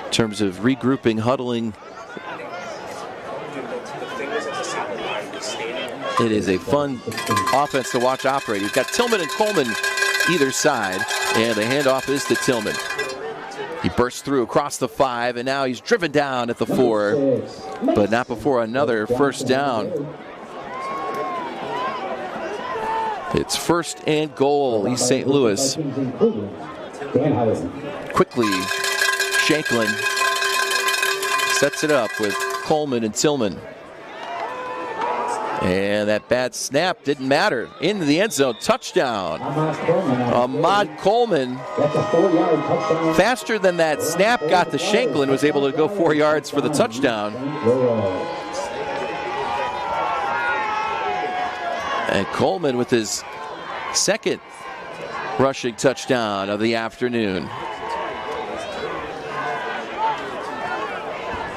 Speaker 5: in terms of regrouping, huddling. It is a fun offense to watch operate. You've got Tillman and Coleman either side, and the handoff is to Tillman. He bursts through across the 5, and now he's driven down at the 4, but not before another first down. It's first and goal, East St. Louis. Quickly, Shanklin sets it up with Coleman and Tillman. And that bad snap didn't matter. Into the end zone, touchdown. Ahmad Coleman, faster than that snap got to Shanklin, was able to go 4 yards for the touchdown. And Coleman with his second rushing touchdown of the afternoon.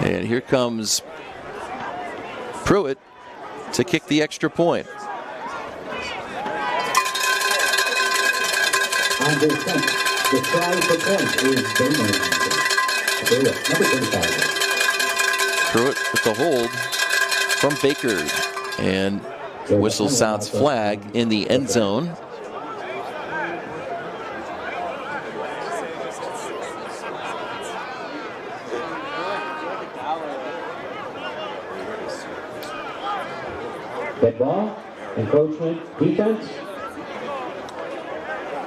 Speaker 5: And here comes Pruitt to kick the extra point.
Speaker 1: The try for point is
Speaker 5: Pruitt with the hold from Baker. And the whistle sounds flag in the end zone.
Speaker 1: Dead ball, encroachment, defense,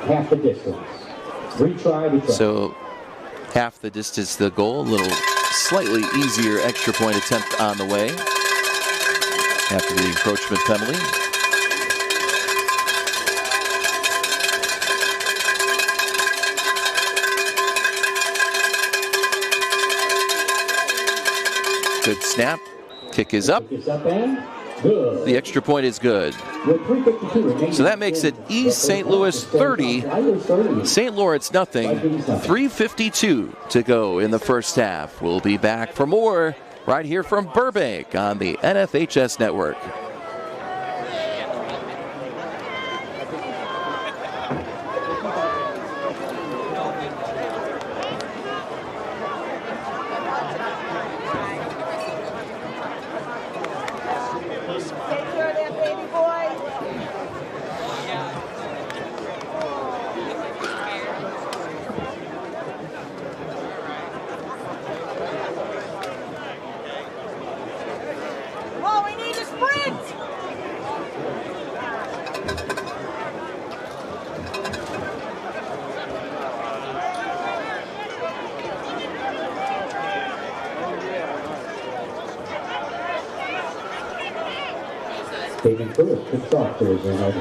Speaker 1: half the distance. Retry to try.
Speaker 5: So half the distance to the goal, a little slightly easier extra point attempt on the way after the encroachment penalty. Good snap, kick is up. The extra point is good. So that makes it East St. Louis 30, St. Lawrence nothing. 3:52 to go in the first half. We'll be back for more right here from Burbank on the NFHS Network.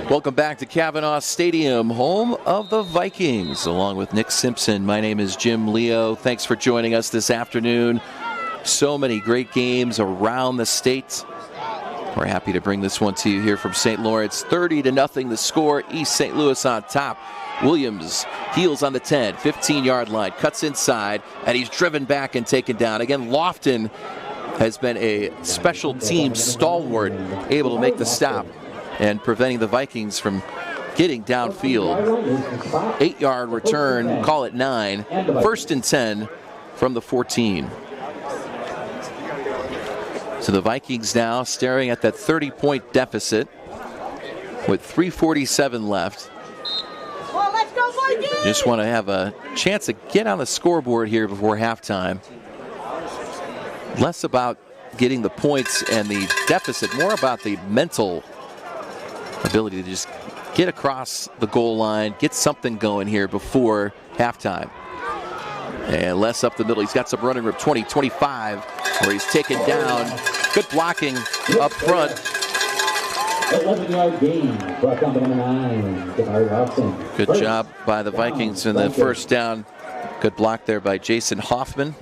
Speaker 5: Welcome back to Kavanaugh Stadium, home of the Vikings, along with Nick Simpson. My name is Jim Leo. Thanks for joining us this afternoon. So many great games around the state. We're happy to bring this one to you here from St. Lawrence. 30-0 the score. East St. Louis on top. Williams heels on the 10, 15-yard line, cuts inside, and he's driven back and taken down. Again, Lofton has been a special team stalwart, able to make the stop and preventing the Vikings from getting downfield. 8-yard return, call it 9. First and 10 from the 14. So the Vikings now staring at that 30-point deficit with 3:47 left.
Speaker 7: Well, let's go, Vikings!
Speaker 5: Just want to have a chance to get on the scoreboard here before halftime. Less about getting the points and the deficit, more about the mental ability to just get across the goal line, get something going here before halftime. And less up the middle. He's got some running room, 20, 25, where he's taken down. Good blocking up front
Speaker 1: 11-yard gain. Brought down to number 9, Jamari Robson.
Speaker 5: Good job by the Vikings in the first down. Good block there by Jason Hoffman.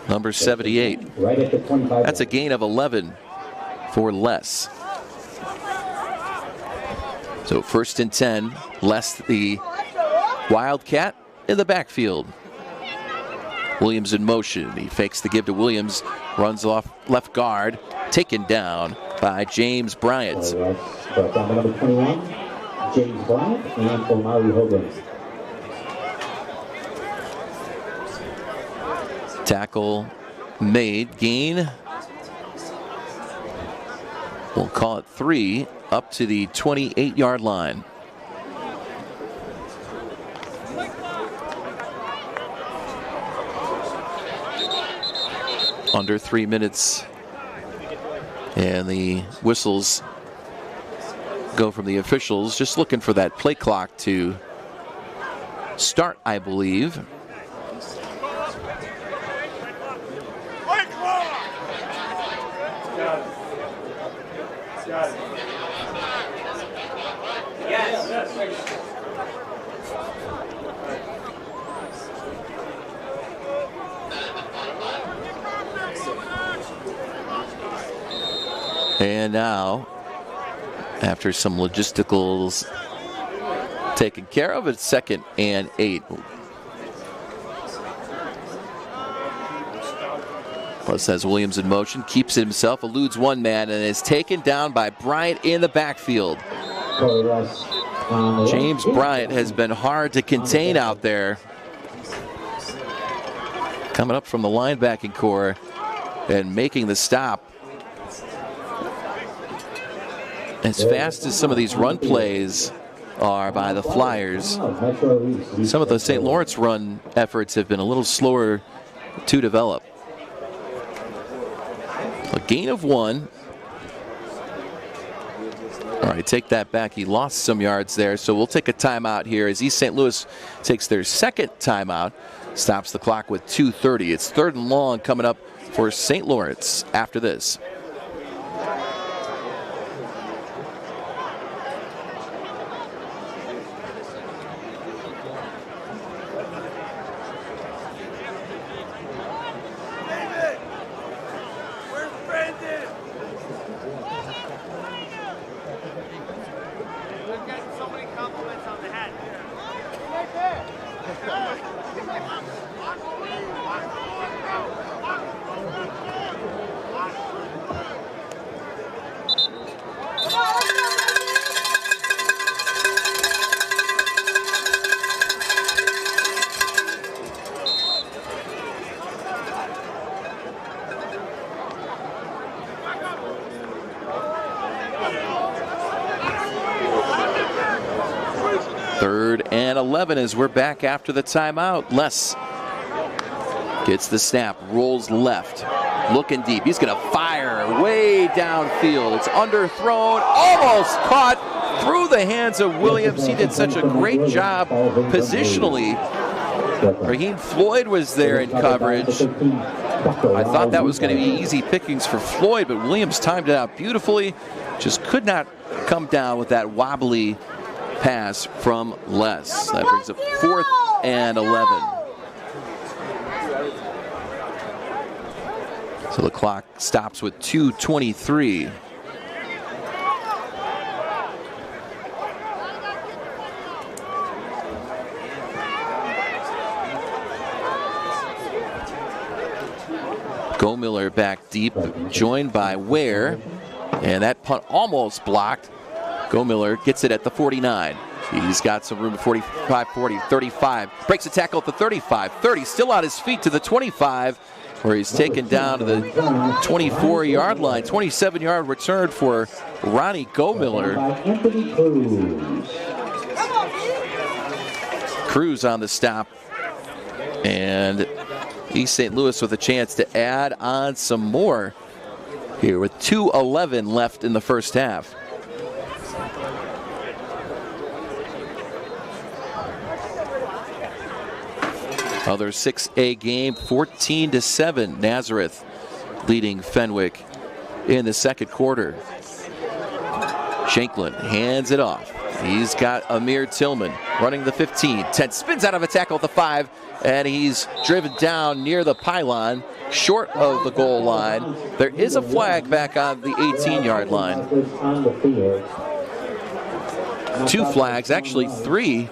Speaker 5: Number 78.
Speaker 1: Right at the 25.
Speaker 5: That's a gain of 11 for Les. So 1st and 10. Les, the Wildcat, in the backfield. Williams in motion. He fakes the give to Williams. Runs off left guard. Taken down by James Bryant.
Speaker 1: Brought down to number 21, James Bryant and Omari Hogan.
Speaker 5: Tackle made. Gain. We'll call it 3 up to the 28-yard line. Under 3 minutes. And the whistles go from the officials. Just looking for that play clock to start, I believe. And now, after some logisticals taken care of, it's 2nd and 8. Plus has Williams in motion, keeps it himself, eludes one man, and is taken down by Bryant in the backfield. James Bryant has been hard to contain out there. Coming up from the linebacking core and making the stop. As fast as some of these run plays are by the Flyers, some of the St. Lawrence run efforts have been a little slower to develop. A gain of 1. All right, take that back. He lost some yards there, so we'll take a timeout here as East St. Louis takes their 2nd timeout, stops the clock with 2:30. It's 3rd and long coming up for St. Lawrence after this. As we're back after the timeout. Les gets the snap, rolls left, looking deep. He's going to fire way downfield. It's underthrown, almost caught through the hands of Williams. He did such a great job positionally. Raheem Floyd was there in coverage. I thought that was going to be easy pickings for Floyd, but Williams timed it out beautifully. Just could not come down with that wobbly pass from Les. That brings up 4th and 11. So the clock stops with 2:23. Gomiller back deep, joined by Ware, and that punt almost blocked. Gomiller gets it at the 49. He's got some room at 45, 40, 35. Breaks a tackle at the 35, 30. Still on his feet to the 25, where he's taken down to the 24-yard line. 27-yard return for Ronnie Gomiller. Cruz on the stop. And East St. Louis with a chance to add on some more here with 2:11 left in the first half. Other 6A game, 14-7. Nazareth leading Fenwick in the second quarter. Shanklin hands it off. He's got Amir Tillman running the 15. 10 spins out of a tackle at the 5, and he's driven down near the pylon, short of the goal line. There is a flag back on the 18-yard line. 2 flags, actually 3,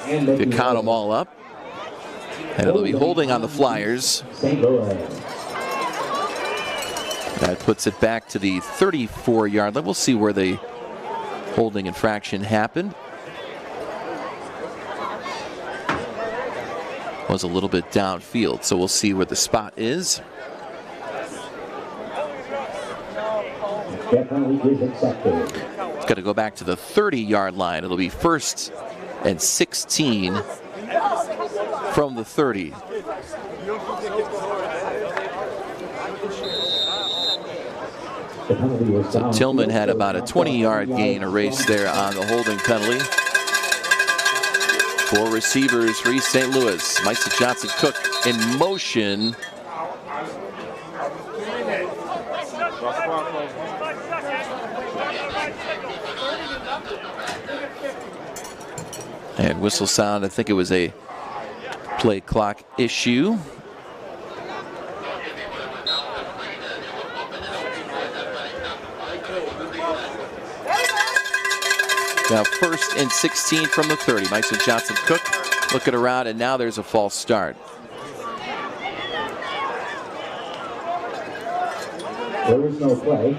Speaker 5: if you count them all up. And it'll be holding on the Flyers. That puts it back to the 34-yard line. We'll see where the holding infraction happened. Was a little bit downfield, so we'll see where the spot is. It's got to go back to the 30-yard line. It'll be 1st and 16 from the 30. So Tillman had about a 20-yard gain erased there on the holding penalty. 4 receivers for East St. Louis. Mike Johnson Cook in motion. And whistle sound, I think it was a play clock issue. Now 1st and 16 from the 30. Mason Johnson Cook looking around, and now there's a false start.
Speaker 1: There was no play.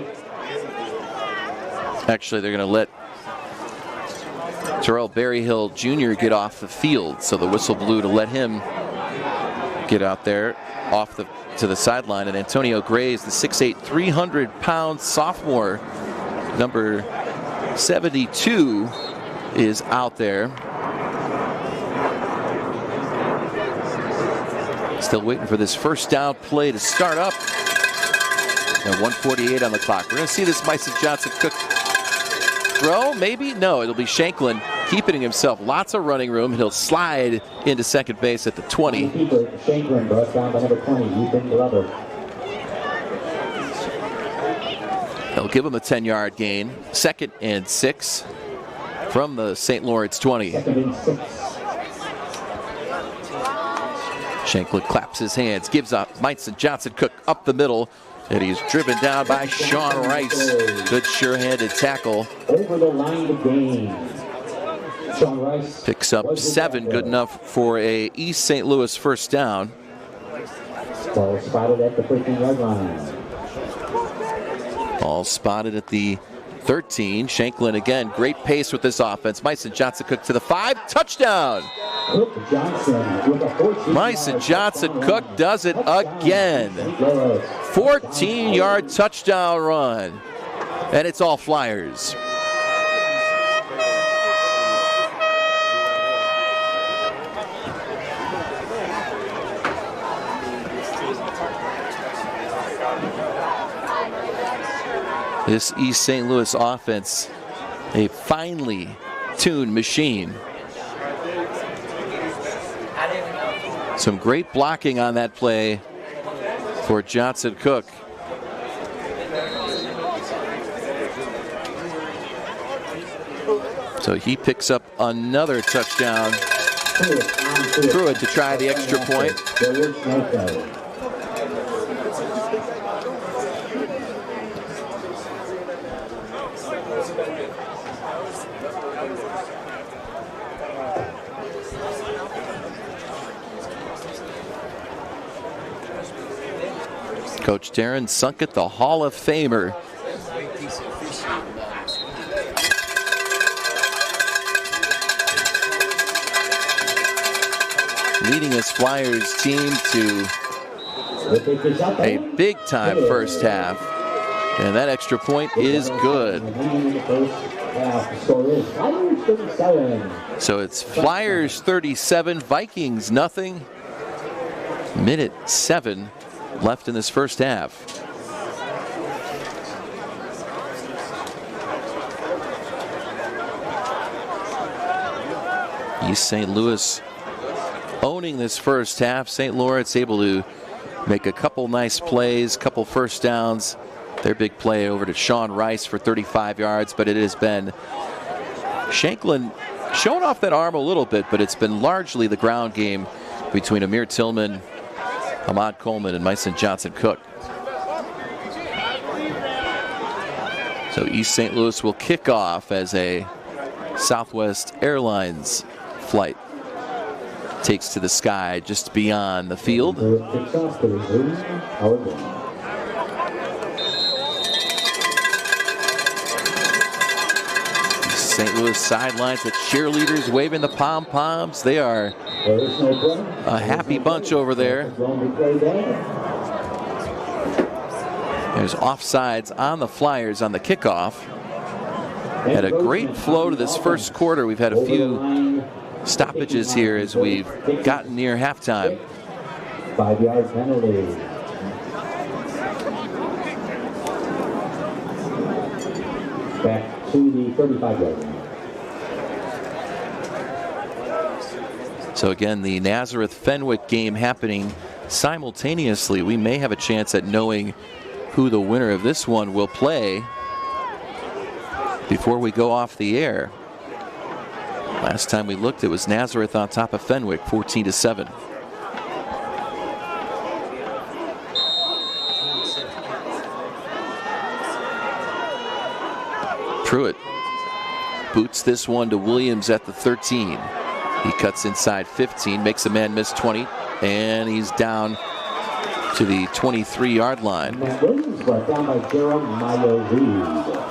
Speaker 5: Actually, they're going to let Terrell Berryhill Jr. get off the field, so the whistle blew to let him get out there off to the sideline. And Antonio Graves, the 6'8", 300-pound sophomore, number 72, is out there. Still waiting for this first down play to start up. And 1:48 on the clock. We're going to see this Mason Johnson Cook throw, maybe? No, it'll be Shanklin keeping himself lots of running room. He'll slide into second base at the 20.
Speaker 1: Shanklin brought down to number 20, Ethan Glover.
Speaker 5: They'll give him a 10-yard gain. 2nd and 6 from the St. Lawrence 20.
Speaker 1: 2nd and 6.
Speaker 5: Shanklin claps his hands, gives up. Mason Johnson Cook up the middle, and he's driven down by Sean Rice. Good sure-handed tackle.
Speaker 1: Over the line to gain. Sean Rice
Speaker 5: picks up 7, good enough for a East St. Louis first down.
Speaker 1: Ball spotted at the 13-yard line.
Speaker 5: Ball spotted at the 13. Shanklin again, great pace with this offense. Mason Johnson Cook to the 5, touchdown. Mason Johnson Cook does it again. 14-yard touchdown run, and it's all Flyers. This East St. Louis offense, a finely tuned machine. Some great blocking on that play for Johnson Cook. So he picks up another touchdown. Pruitt to try the extra point. Coach Darren Sunkett, the Hall of Famer. Leading his Flyers team to a big-time first half. And that extra point is good. So it's Flyers 37, Vikings nothing. Minute 7 left in this first half. East St. Louis owning this first half. St. Lawrence able to make a couple nice plays, couple first downs, Their big play over to Sean Rice for 35 yards, but it has been Shanklin showing off that arm a little bit, but it's been largely the ground game between Amir Tillman, Ahmad Coleman, and Myson Johnson-Cook. So East St. Louis will kick off as a Southwest Airlines flight takes to the sky just beyond the field. St. Louis sidelines with cheerleaders waving the pom-poms. They are a happy bunch over there. There's offsides on the Flyers on the kickoff. Had a great flow to this first quarter. We've had a few stoppages here as we've gotten near halftime.
Speaker 1: 5-yard penalty. Back to the 35-yard line.
Speaker 5: So again, the Nazareth-Fenwick game happening simultaneously. We may have a chance at knowing who the winner of this one will play before we go off the air. Last time we looked, it was Nazareth on top of Fenwick, 14-7. Pruitt boots this one to Williams at the 13. He cuts inside 15, makes a man miss 20, and he's down to the 23-yard line.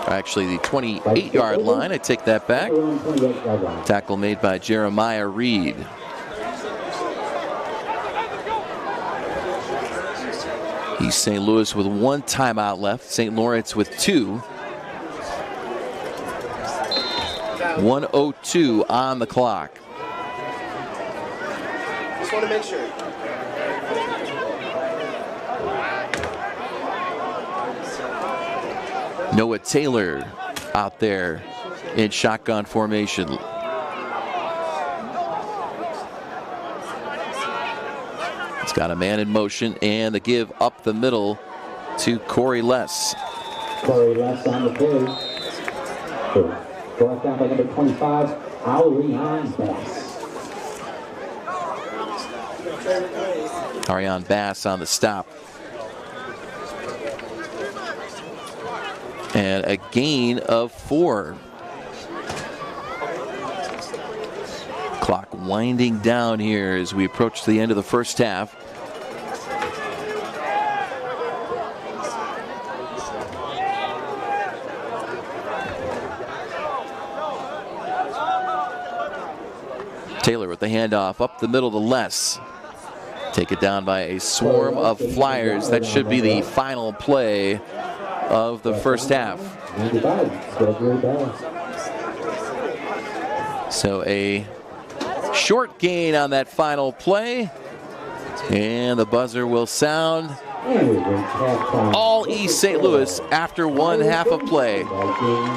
Speaker 5: Actually, the 28-yard line. I take that back. Tackle made by Jeremiah Reed. East St. Louis with 1 timeout left. St. Laurence with 2. 1:02 on the clock.
Speaker 4: Just want to make sure.
Speaker 5: Noah Taylor out there in shotgun formation. It's got a man in motion and the give up the middle to Corey Less.
Speaker 1: Corey Less on the play. Brought down by number 25, Ariane Bass.
Speaker 5: Ariane Bass on the stop. And a gain of 4. Clock winding down here as we approach the end of the first half. Taylor with the handoff up the middle to Less. Take it down by a swarm of Flyers. That should be the final play of the first half. So a short gain on that final play, and the buzzer will sound. All East St. Louis after 1 half of play.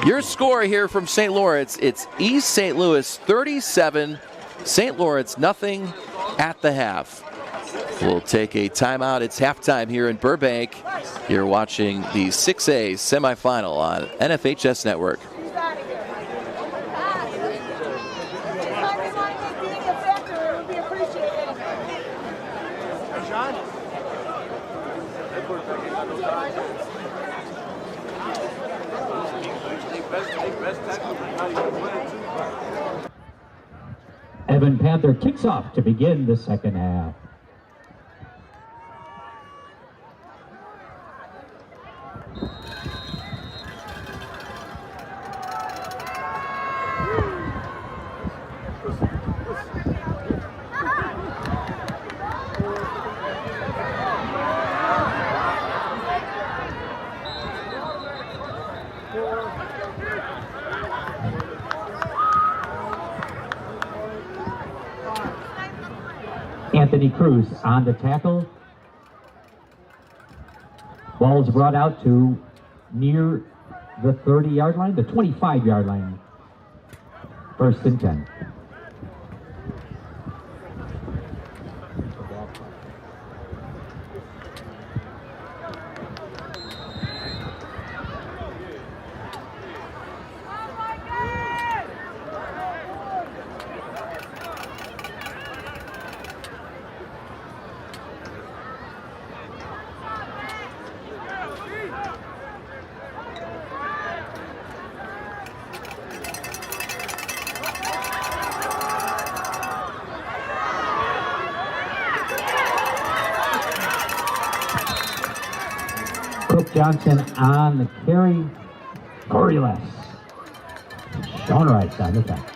Speaker 5: Your score here from St. Lawrence, it's East St. Louis 37, St. Lawrence nothing at the half. We'll take a timeout. It's halftime here in Burbank. You're watching the 6A semifinal on NFHS Network.
Speaker 1: Evan Panther kicks off to begin the second half. Anthony Cruz on the tackle. Ball's brought out to near the 30-yard line, the 25-yard line. 1st and 10. Cook Johnson on the carry. Coriolis. Sean Rice on the back.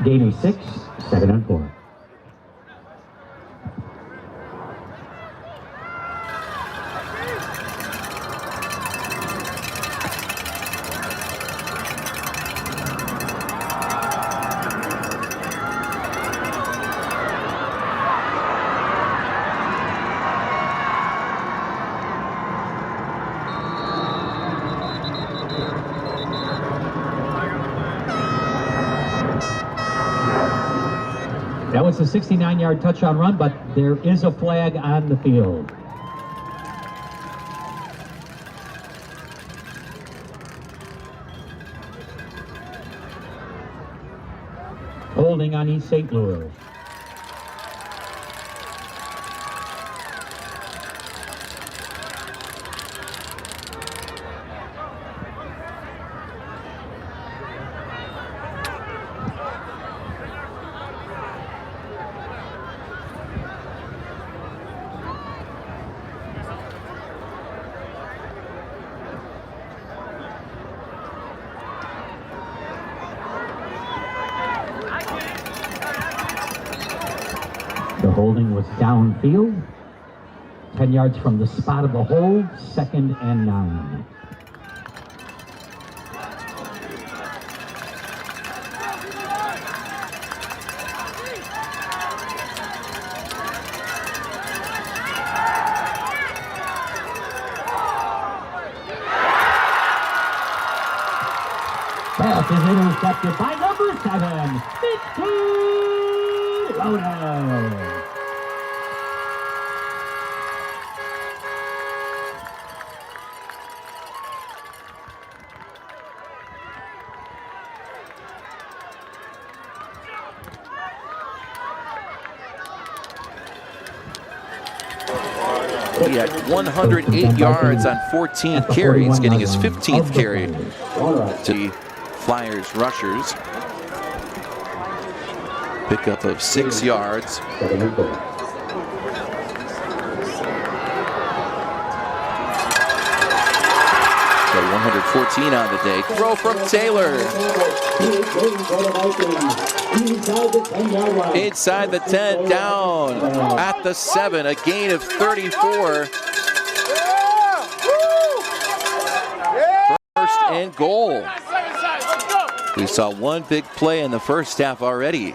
Speaker 1: Gain of 6, 2nd and 4. That was a 69-yard touchdown run, but there is a flag on the field. Holding on East St. Louis. The holding was downfield, 10 yards from the spot of the hold, 2nd and 9. Pass is intercepted by number 7, 15, Laurence.
Speaker 5: He had 108 yards on 14 carries, getting his 15th carry to the Flyers rushers. Pickup of 6 yards. So 114 on the day. Throw from Taylor. Inside the 10, down at the 7, a gain of 34. First and goal. We saw one big play in the first half already.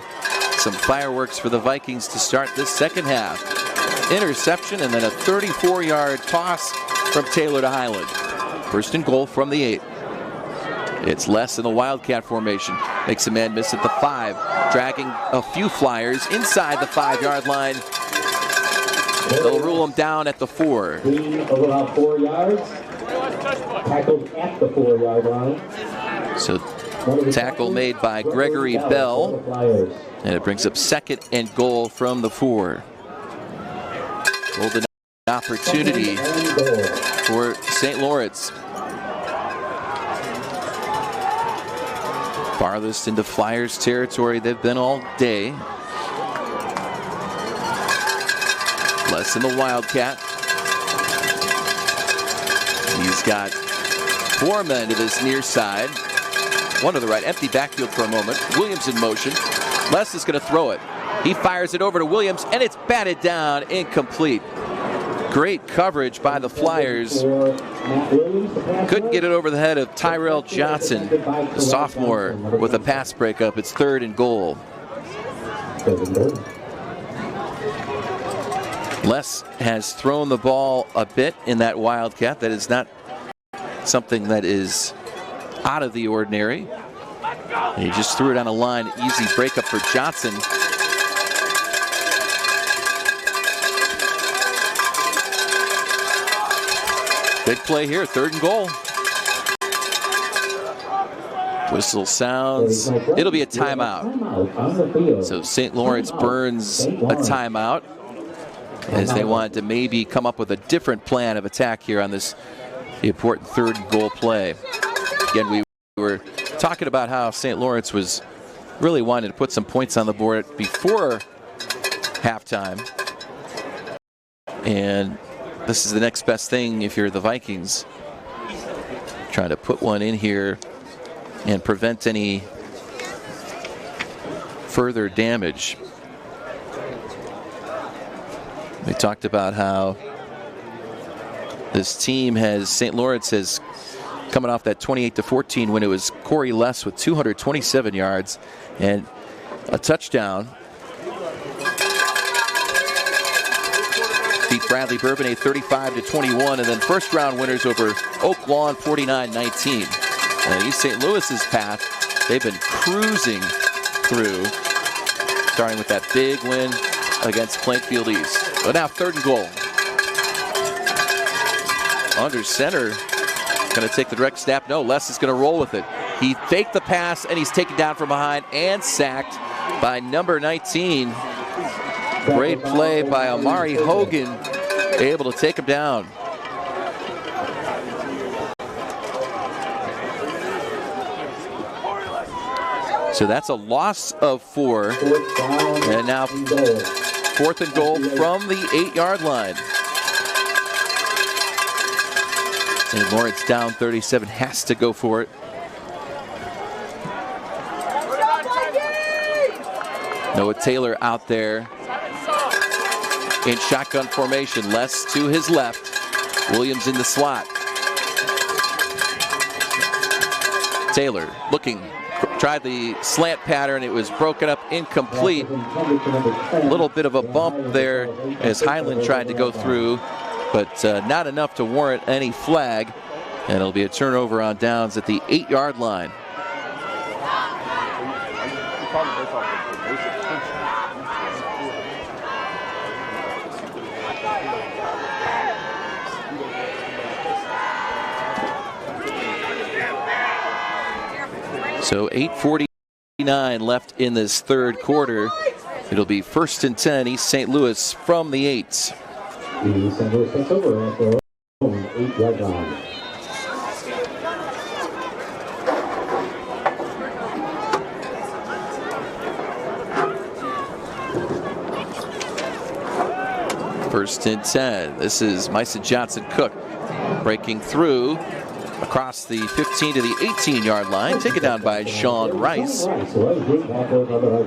Speaker 5: Some fireworks for the Vikings to start this second half. Interception and then a 34-yard toss from Taylor to Highland. First and goal from the 8. It's less in the Wildcat formation. Makes a man miss at the 5. Dragging a few Flyers inside the 5-yard line. They'll rule him down at the 4.
Speaker 1: Of about 4 yards. Tackled at the 4-yard line.
Speaker 5: So tackle made by Gregory Bell. And it brings up 2nd and goal from the 4. Golden opportunity for St. Lawrence. Farthest into Flyers territory they've been all day. Less in the Wildcat. He's got 4 men to this near side. 1 to the right, empty backfield for a moment. Williams in motion. Les is going to throw it. He fires it over to Williams, and it's batted down, incomplete. Great coverage by the Flyers. Couldn't get it over the head of Tyrell Johnson, the sophomore, with a pass breakup. It's 3rd and goal. Les has thrown the ball a bit in that Wildcat. That is not something that is out of the ordinary. He just threw it on a line, easy breakup for Johnson. Big play here, 3rd and goal. Whistle sounds. It'll be a timeout. So St. Lawrence burns a timeout as they wanted to maybe come up with a different plan of attack here on this important 3rd and goal play. Again, we were talking about how St. Lawrence was really wanted to put some points on the board before halftime. And this is the next best thing if you're the Vikings. Trying to put one in here and prevent any further damage. We talked about how this team has, St. Laurence has coming off that 28-14 when it was Corey Less with 227 yards and a touchdown. Beat Bradley Bourbonnais 35-21, and then first round winners over Oak Lawn 49-19. And East St. Louis's path, they've been cruising through, starting with that big win against Plainfield East. But now 3rd and goal. Under center, going to take the direct snap. No, Les is going to roll with it. He faked the pass, and he's taken down from behind and sacked by number 19. Great play by Amari Hogan, able to take him down. So that's a loss of 4. And now 4th and goal from the 8-yard line. St. Laurence down 37, has to go for it. Noah Taylor out there in shotgun formation. Les to his left. Williams in the slot. Taylor looking, tried the slant pattern. It was broken up, incomplete. A little bit of a bump there as Highland tried to go through, but not enough to warrant any flag. And it'll be a turnover on downs at the 8-yard line. So 8:49 left in this 3rd quarter. It'll be 1st and 10, East St. Louis from the 8.
Speaker 1: East St. Louis takes over at their own 8-yard line.
Speaker 5: First and 10. This is Myson Johnson Cook breaking through across the 15 to the 18-yard line. Taken down by Sean Rice.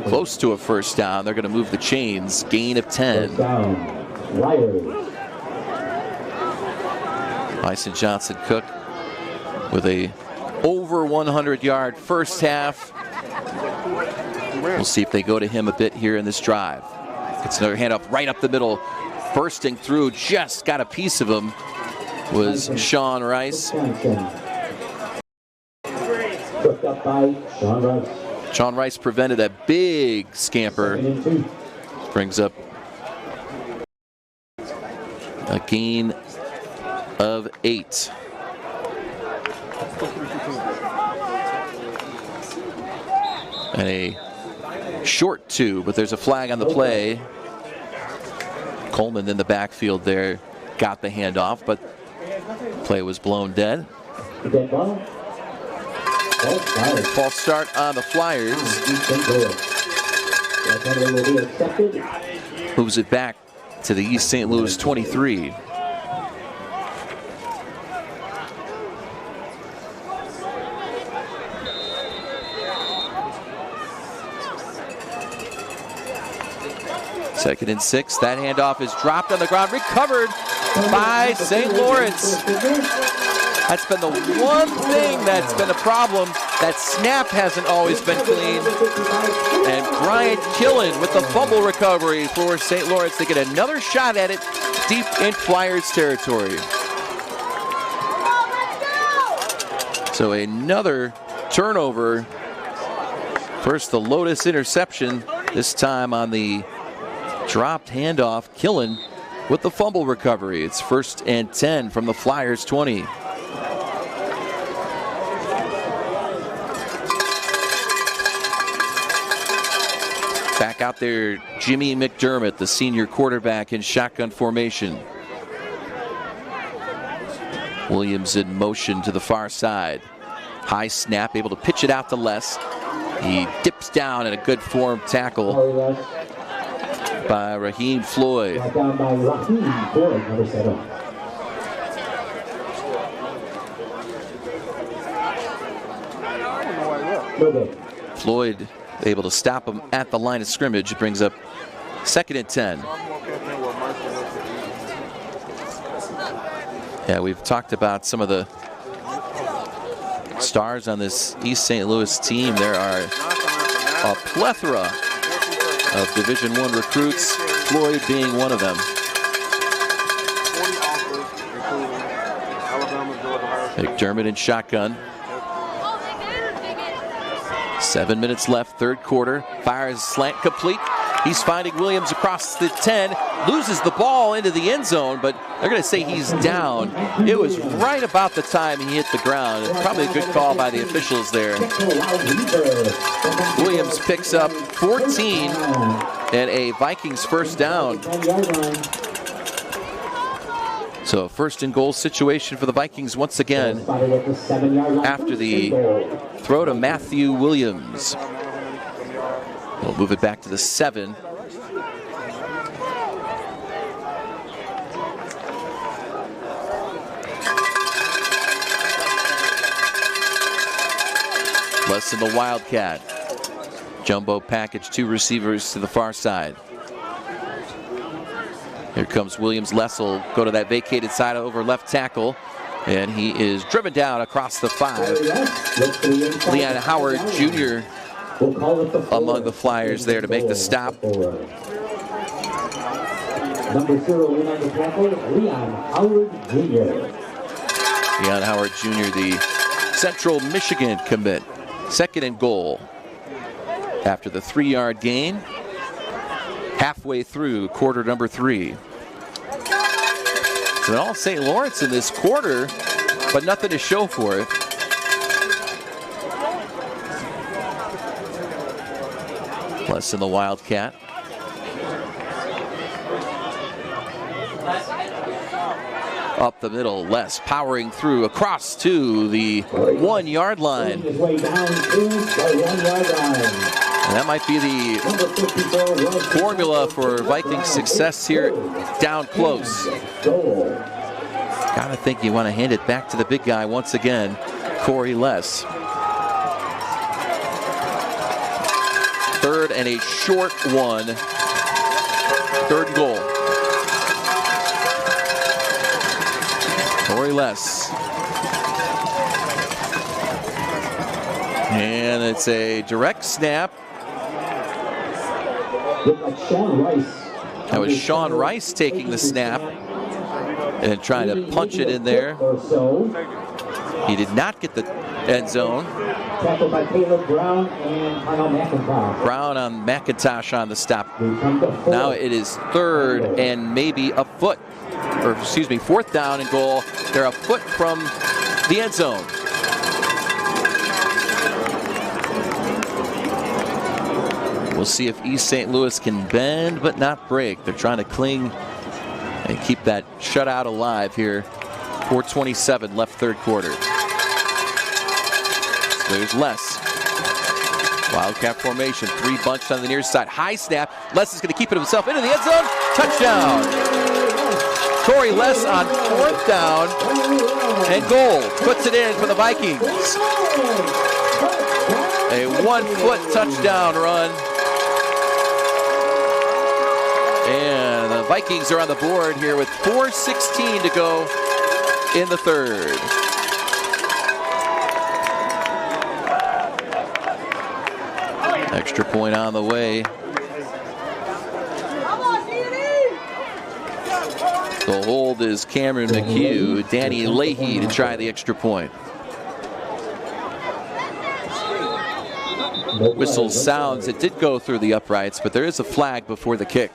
Speaker 5: Close to a first down. They're going to move the chains. Gain of 10. Myson Johnson Cook with a over 100-yard first half. We'll see if they go to him a bit here in this drive. Gets another handoff right up the middle. Bursting through, just got a piece of him, was Sean Rice. Sean Rice prevented a big scamper. Brings up a gain of 8. And a short 2, but there's a flag on the play. Coleman in the backfield there got the handoff, but play was blown dead. False start on the Flyers. Moves it back to the East St. Louis 23. Second and 6. That handoff is dropped on the ground, recovered by St. Laurence. That's been the one thing that's been a problem. That snap hasn't always been clean. And Brian Killen with the fumble recovery for St. Laurence. They get another shot at it deep in Flyers territory. So another turnover. First the Lotus interception, this time on the dropped handoff. Killen with the fumble recovery. It's 1st and 10 from the Flyers 20. Back out there, Jimmy McDermott, the senior quarterback, in shotgun formation. Williams in motion to the far side. High snap, able to pitch it out to Les. He dips down in a good form tackle by Raheem Floyd.
Speaker 1: Brought down by Raheem Floyd, number 7.
Speaker 5: Floyd able to stop him at the line of scrimmage. It brings up 2nd and 10. Yeah, we've talked about some of the stars on this East St. Louis team. There are a plethora of Division I recruits, Floyd being one of them. McDermott in shotgun. 7 minutes left, 3rd quarter. Fires slant complete. He's finding Williams across the 10. Loses the ball into the end zone, but they're going to say he's down. It was right about the time he hit the ground. Probably a good call by the officials there. Williams picks up 14 and a Vikings first down. So a 1st and goal situation for the Vikings once again after the throw to Matthew Williams. We'll move it back to the 7. Less than the Wildcat. Jumbo package, 2 receivers to the far side. Here comes Williams. Les will go to that vacated side over left tackle. And he is driven down across the 5. Leon Howard Jr. among the Flyers there to make the stop.
Speaker 1: Number 0 in on the tackle, Leon Howard Jr.
Speaker 5: Leon Howard Jr., the Central Michigan commit. 2nd and goal after the 3-yard gain. Halfway through quarter number 3. So all St. Laurence in this quarter, but nothing to show for it. Less than the Wildcat. Up the middle, Les powering through across to the 1-yard line. And that might be the formula for Vikings success here, down close. Gotta think you want to hand it back to the big guy once again, Corey Les. 3rd and a short one. 3rd and goal. Corey Les. And it's a direct snap. That was Sean Rice taking the snap and trying to punch it in there. He did not get the end zone.
Speaker 1: Tackled by Caleb Brown and Arnold McIntosh.
Speaker 5: Brown on McIntosh on the stop. Now it is 3rd and maybe a foot, or excuse me, 4th down and goal. They're a foot from the end zone. We'll see if East St. Louis can bend but not break. They're trying to cling and keep that shutout alive here. 4:27 left 3rd quarter. So there's Les. Wildcat formation, 3 bunched on the near side. High snap. Les is going to keep it himself into the end zone. Touchdown. Corey Les on 4th down and goal. Puts it in for the Vikings. A 1-foot touchdown run. And the Vikings are on the board here with 4:16 to go in the 3rd. Extra point on the way. The hold is Cameron McHugh, Danny Leahy to try the extra point. Whistle sounds. It did go through the uprights, but there is a flag before the kick.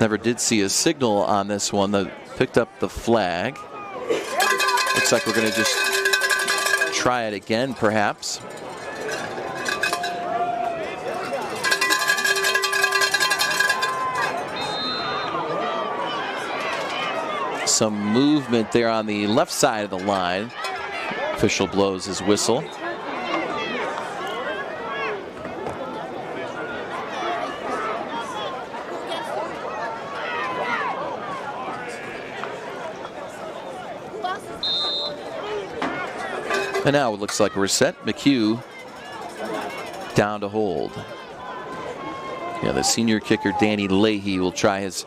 Speaker 5: Never did see a signal on this one that picked up the flag. Looks like we're going to just try it again, perhaps. Some movement there on the left side of the line. Official blows his whistle. And now it looks like we're set. McHugh down to hold. Yeah, the senior kicker Danny Leahy will try his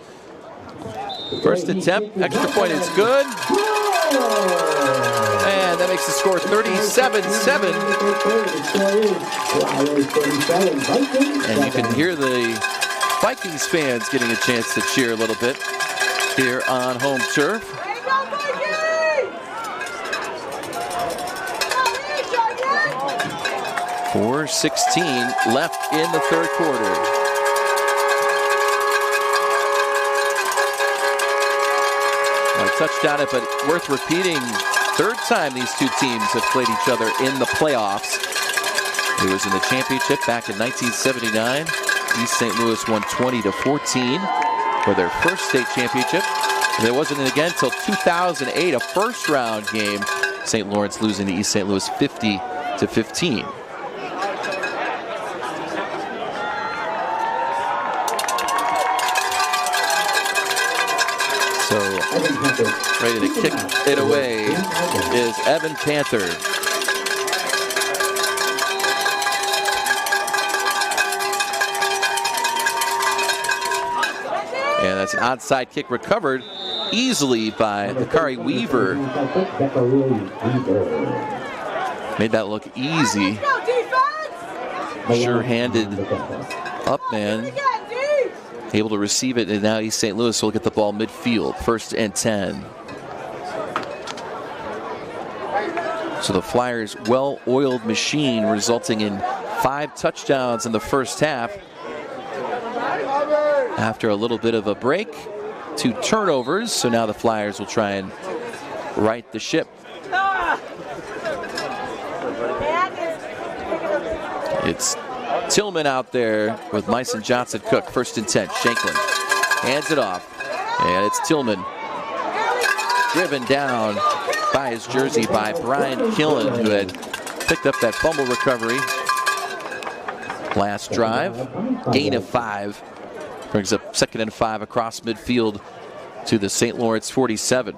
Speaker 5: first attempt. Extra point is good. And that makes the score 37-7. And you can hear the Vikings fans getting a chance to cheer a little bit here on home turf. 4:16 left in the third quarter. A touchdown, but worth repeating. Third time these two teams have played each other in the playoffs. It was in the championship back in 1979. East St. Louis won 20-14 for their first state championship. And it wasn't again until 2008, a first-round game. St. Lawrence losing to East St. Louis 50-15. So, ready to kick it away is Evan Panther. And that's an onside kick recovered easily by Bakari Weaver. Made that look easy. Sure-handed up man. Able to receive it, and now East St. Louis will get the ball midfield. 1st and 10. So the Flyers' well-oiled machine resulting in 5 touchdowns in the first half. After a little bit of a break, 2 turnovers, so now the Flyers will try and right the ship. It's Tillman out there with Myson Johnson Cook. 1st and 10. Shanklin hands it off. And it's Tillman. Driven down by his jersey by Brian Killen, who had picked up that fumble recovery last drive. Gain of 5. Brings up 2nd and 5 across midfield to the St. Lawrence 47.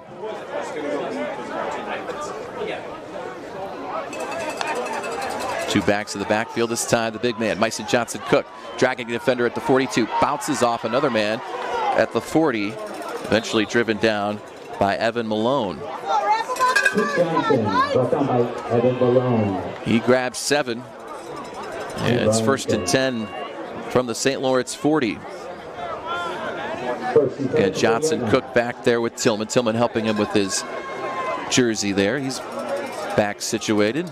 Speaker 5: Two backs in the backfield. This time the big man, Myson Johnson Cook, dragging the defender at the 42. Bounces off another man at the 40. Eventually driven down by Evan Malone. He grabs 7. And it's 1st and 10 from the St. Lawrence 40. And Johnson Cook back there with Tillman. Tillman helping him with his jersey there. He's back situated.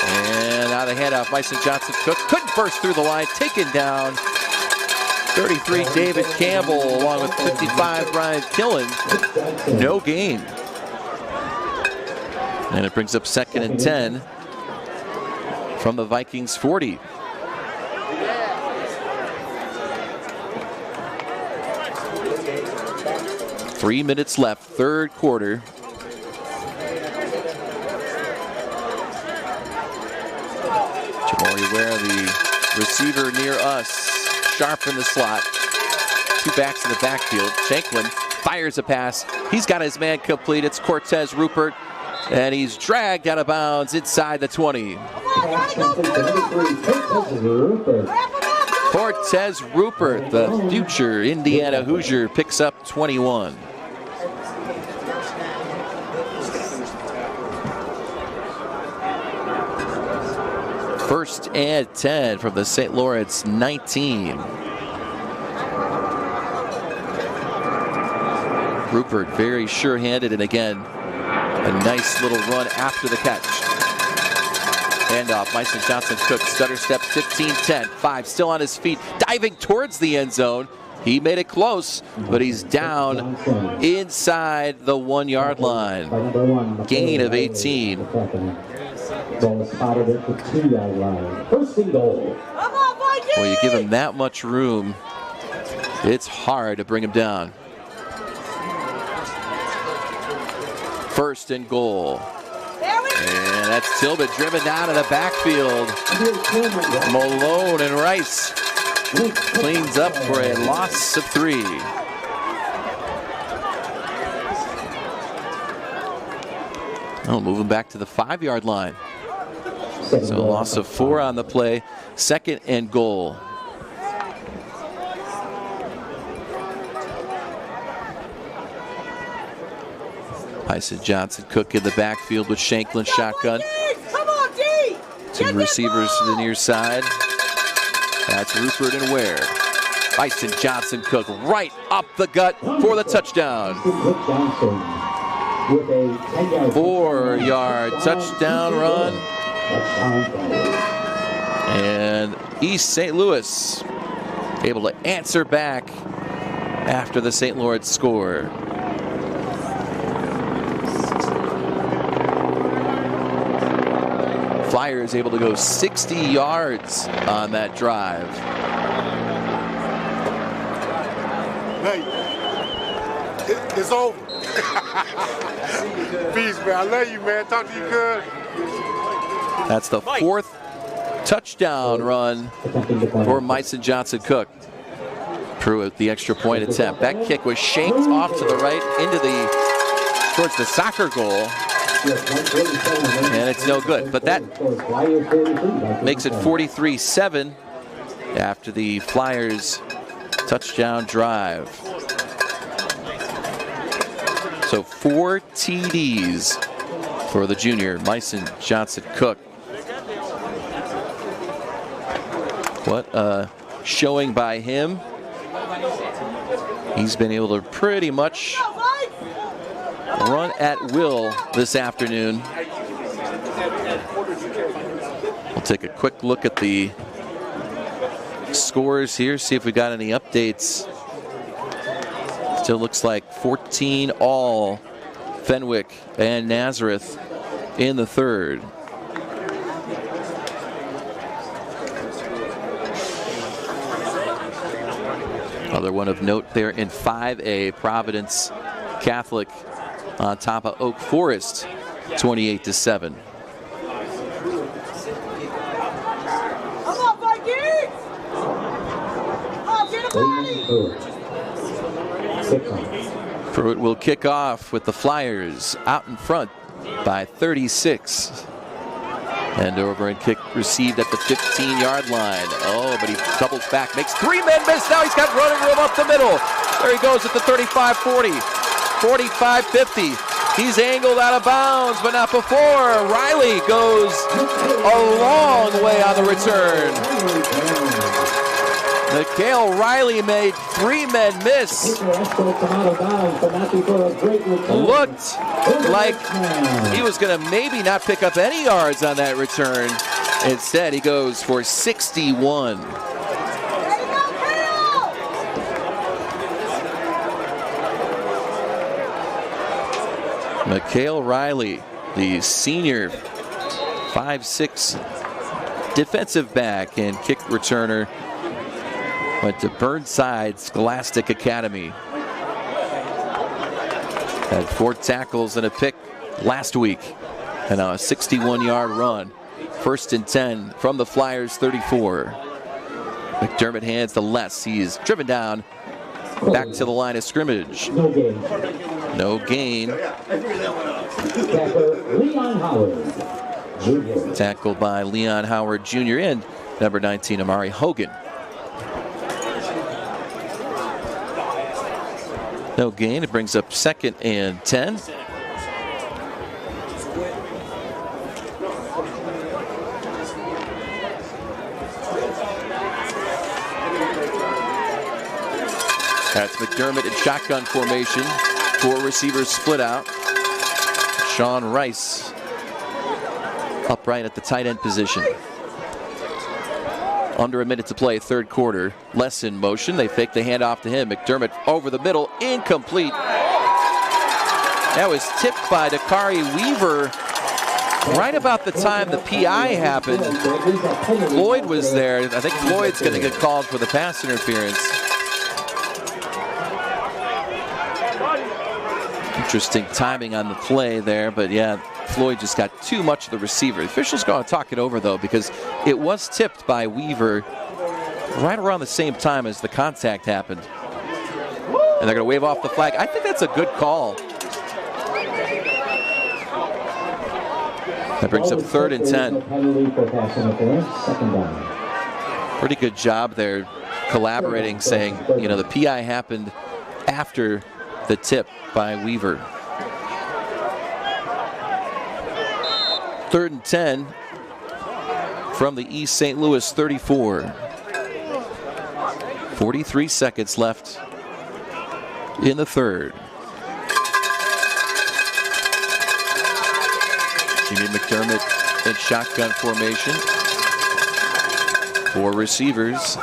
Speaker 5: And now the handoff, Myson Johnson Cook couldn't burst through the line, taken down. 33, David Campbell, along with 55, Brian Killen. No gain. And it brings up 2nd and 10 from the Vikings 40. Three minutes left, third quarter. Jamori Ware, the receiver near us, sharp in the slot. 2 backs in the backfield. Shanklin fires a pass. He's got his man complete. It's Cortez Rupert, and he's dragged out of bounds inside the 20. Cortez Rupert, the future Indiana Hoosier, picks up 21. First and 10 from the St. Lawrence 19. Rupert very sure-handed, and again, a nice little run after the catch. Handoff, Myson Johnson Cook, stutter step 15-10, 5 still on his feet, diving towards the end zone, He made it close, but he's down inside the 1 yard line. Gain of 18.
Speaker 1: Ball spotted at the 2 yard line. First and goal.
Speaker 5: Well, you give him that much room, it's hard to bring him down. First and goal. And that's Tilbert driven down to the backfield. Malone and Rice cleans up for a loss of 3. Oh, moving back to the 5 yard line. So a loss of 4 on the play. Second and goal. Tyson Johnson Cook in the backfield with Shanklin shotgun. Two receivers to the near side. That's Rupert and Ware. Tyson Johnson Cook right up the gut for the touchdown. 4 yard touchdown run. And East St. Louis able to answer back after the St. Lawrence score. Flyers able to go 60 yards on that drive.
Speaker 4: Hey, it's over. Peace, man. I love you, man. Talk to you good.
Speaker 5: That's the 4th touchdown run for Myson Johnson Cook. Pruitt, the extra point attempt. That kick was shanked off to the right towards the soccer goal. And it's no good. But that makes it 43-7 after the Flyers touchdown drive. So 4 TDs for the junior, Myson Johnson Cook. What a showing by him. He's been able to pretty much run at will this afternoon. We'll take a quick look at the scores here, see if we got any updates. Still looks like 14 all, Fenwick and Nazareth in the 3rd. Another one of note there in 5A, Providence Catholic on top of Oak Forest, 28-7. Pruitt will kick off with the Flyers out in front by 36. And over and kick received at the 15-yard line. Oh, but he doubles back, makes 3 men miss. Now he's got running room up the middle. There he goes at the 35-40, 45-50. He's angled out of bounds, but not before. Riley goes a long way on the return. Mikhail Riley made 3 men miss. Looked like he was going to maybe not pick up any yards on that return. Instead, he goes for 61. Mikhail Riley, the senior 5'6" defensive back and kick returner, went to Burnside Scholastic Academy. Had 4 tackles and a pick last week. And now a 61-yard run. 1st and 10 from the Flyers 34. McDermott hands to Les. He's driven down back to the line of scrimmage. No gain.
Speaker 1: Leon Howard Jr.
Speaker 5: Tackled by Leon Howard Jr. and number 19, Amari Hogan. No gain. It brings up 2nd and 10. That's McDermott in shotgun formation. 4 receivers split out. Sean Rice upright at the tight end position. Under a minute to play, third quarter. Less in motion. They fake the handoff to him. McDermott over the middle, incomplete. That was tipped by Dakari Weaver right about the time the PI happened. Floyd was there. I think Floyd's going to get called for the pass interference. Interesting timing on the play there, but yeah, Floyd just got too much of the receiver. The officials going to talk it over though, because it was tipped by Weaver right around the same time as the contact happened. And they're going to wave off the flag. I think that's a good call. That brings up 3rd and 10. Pretty good job there collaborating, saying, you know, the PI happened after the tip by Weaver. 3rd and 10 from the East St. Louis 34. 43 seconds left in the third. Jimmy McDermott in shotgun formation. 4 receivers.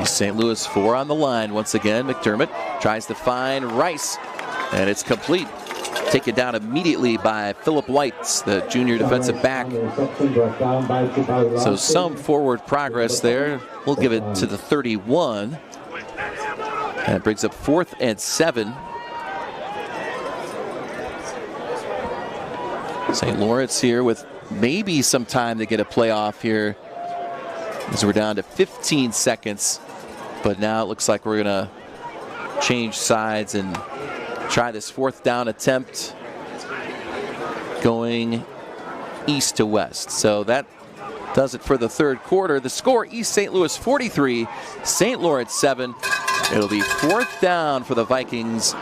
Speaker 5: East St. Louis 4 on the line once again. McDermott tries to find Rice, and it's complete. Taken down immediately by Philip White, the junior defensive back. So some forward progress there. We'll give it to the 31. And it brings up 4th and 7. St. Laurence here with maybe some time to get a playoff here, as we're down to 15 seconds. But now it looks like we're going to change sides and try this 4th down attempt going east to west. So that does it for the third quarter. The score, East St. Louis 43, St. Lawrence 7. It'll be 4th down for the Vikings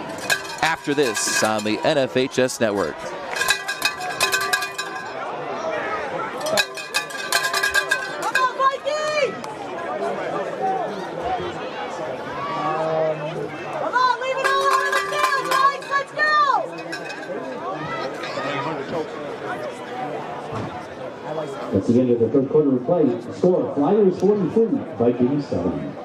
Speaker 5: after this on the NFHS network.
Speaker 1: That's the end of the third quarter of play. Score, Flyers 43, Vikings 7.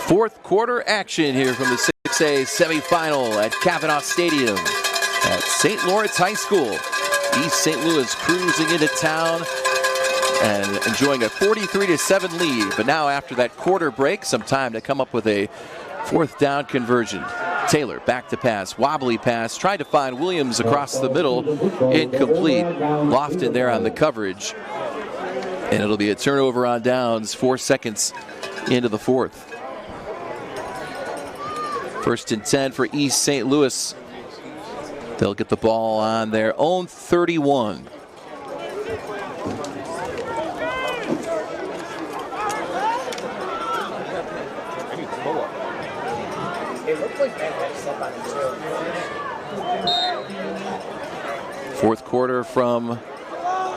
Speaker 5: Fourth quarter action here from the 6A semifinal at Kavanaugh Stadium at St. Lawrence High School. East St. Louis cruising into town and enjoying a 43-7 lead. But now after that quarter break, some time to come up with a 4th down conversion. Taylor back to pass, wobbly pass, tried to find Williams across the middle, incomplete. Lofton there on the coverage. And it'll be a turnover on downs, 4 seconds into the 4th. 1st and 10 for East St. Louis. They'll get the ball on their own 31. Fourth quarter from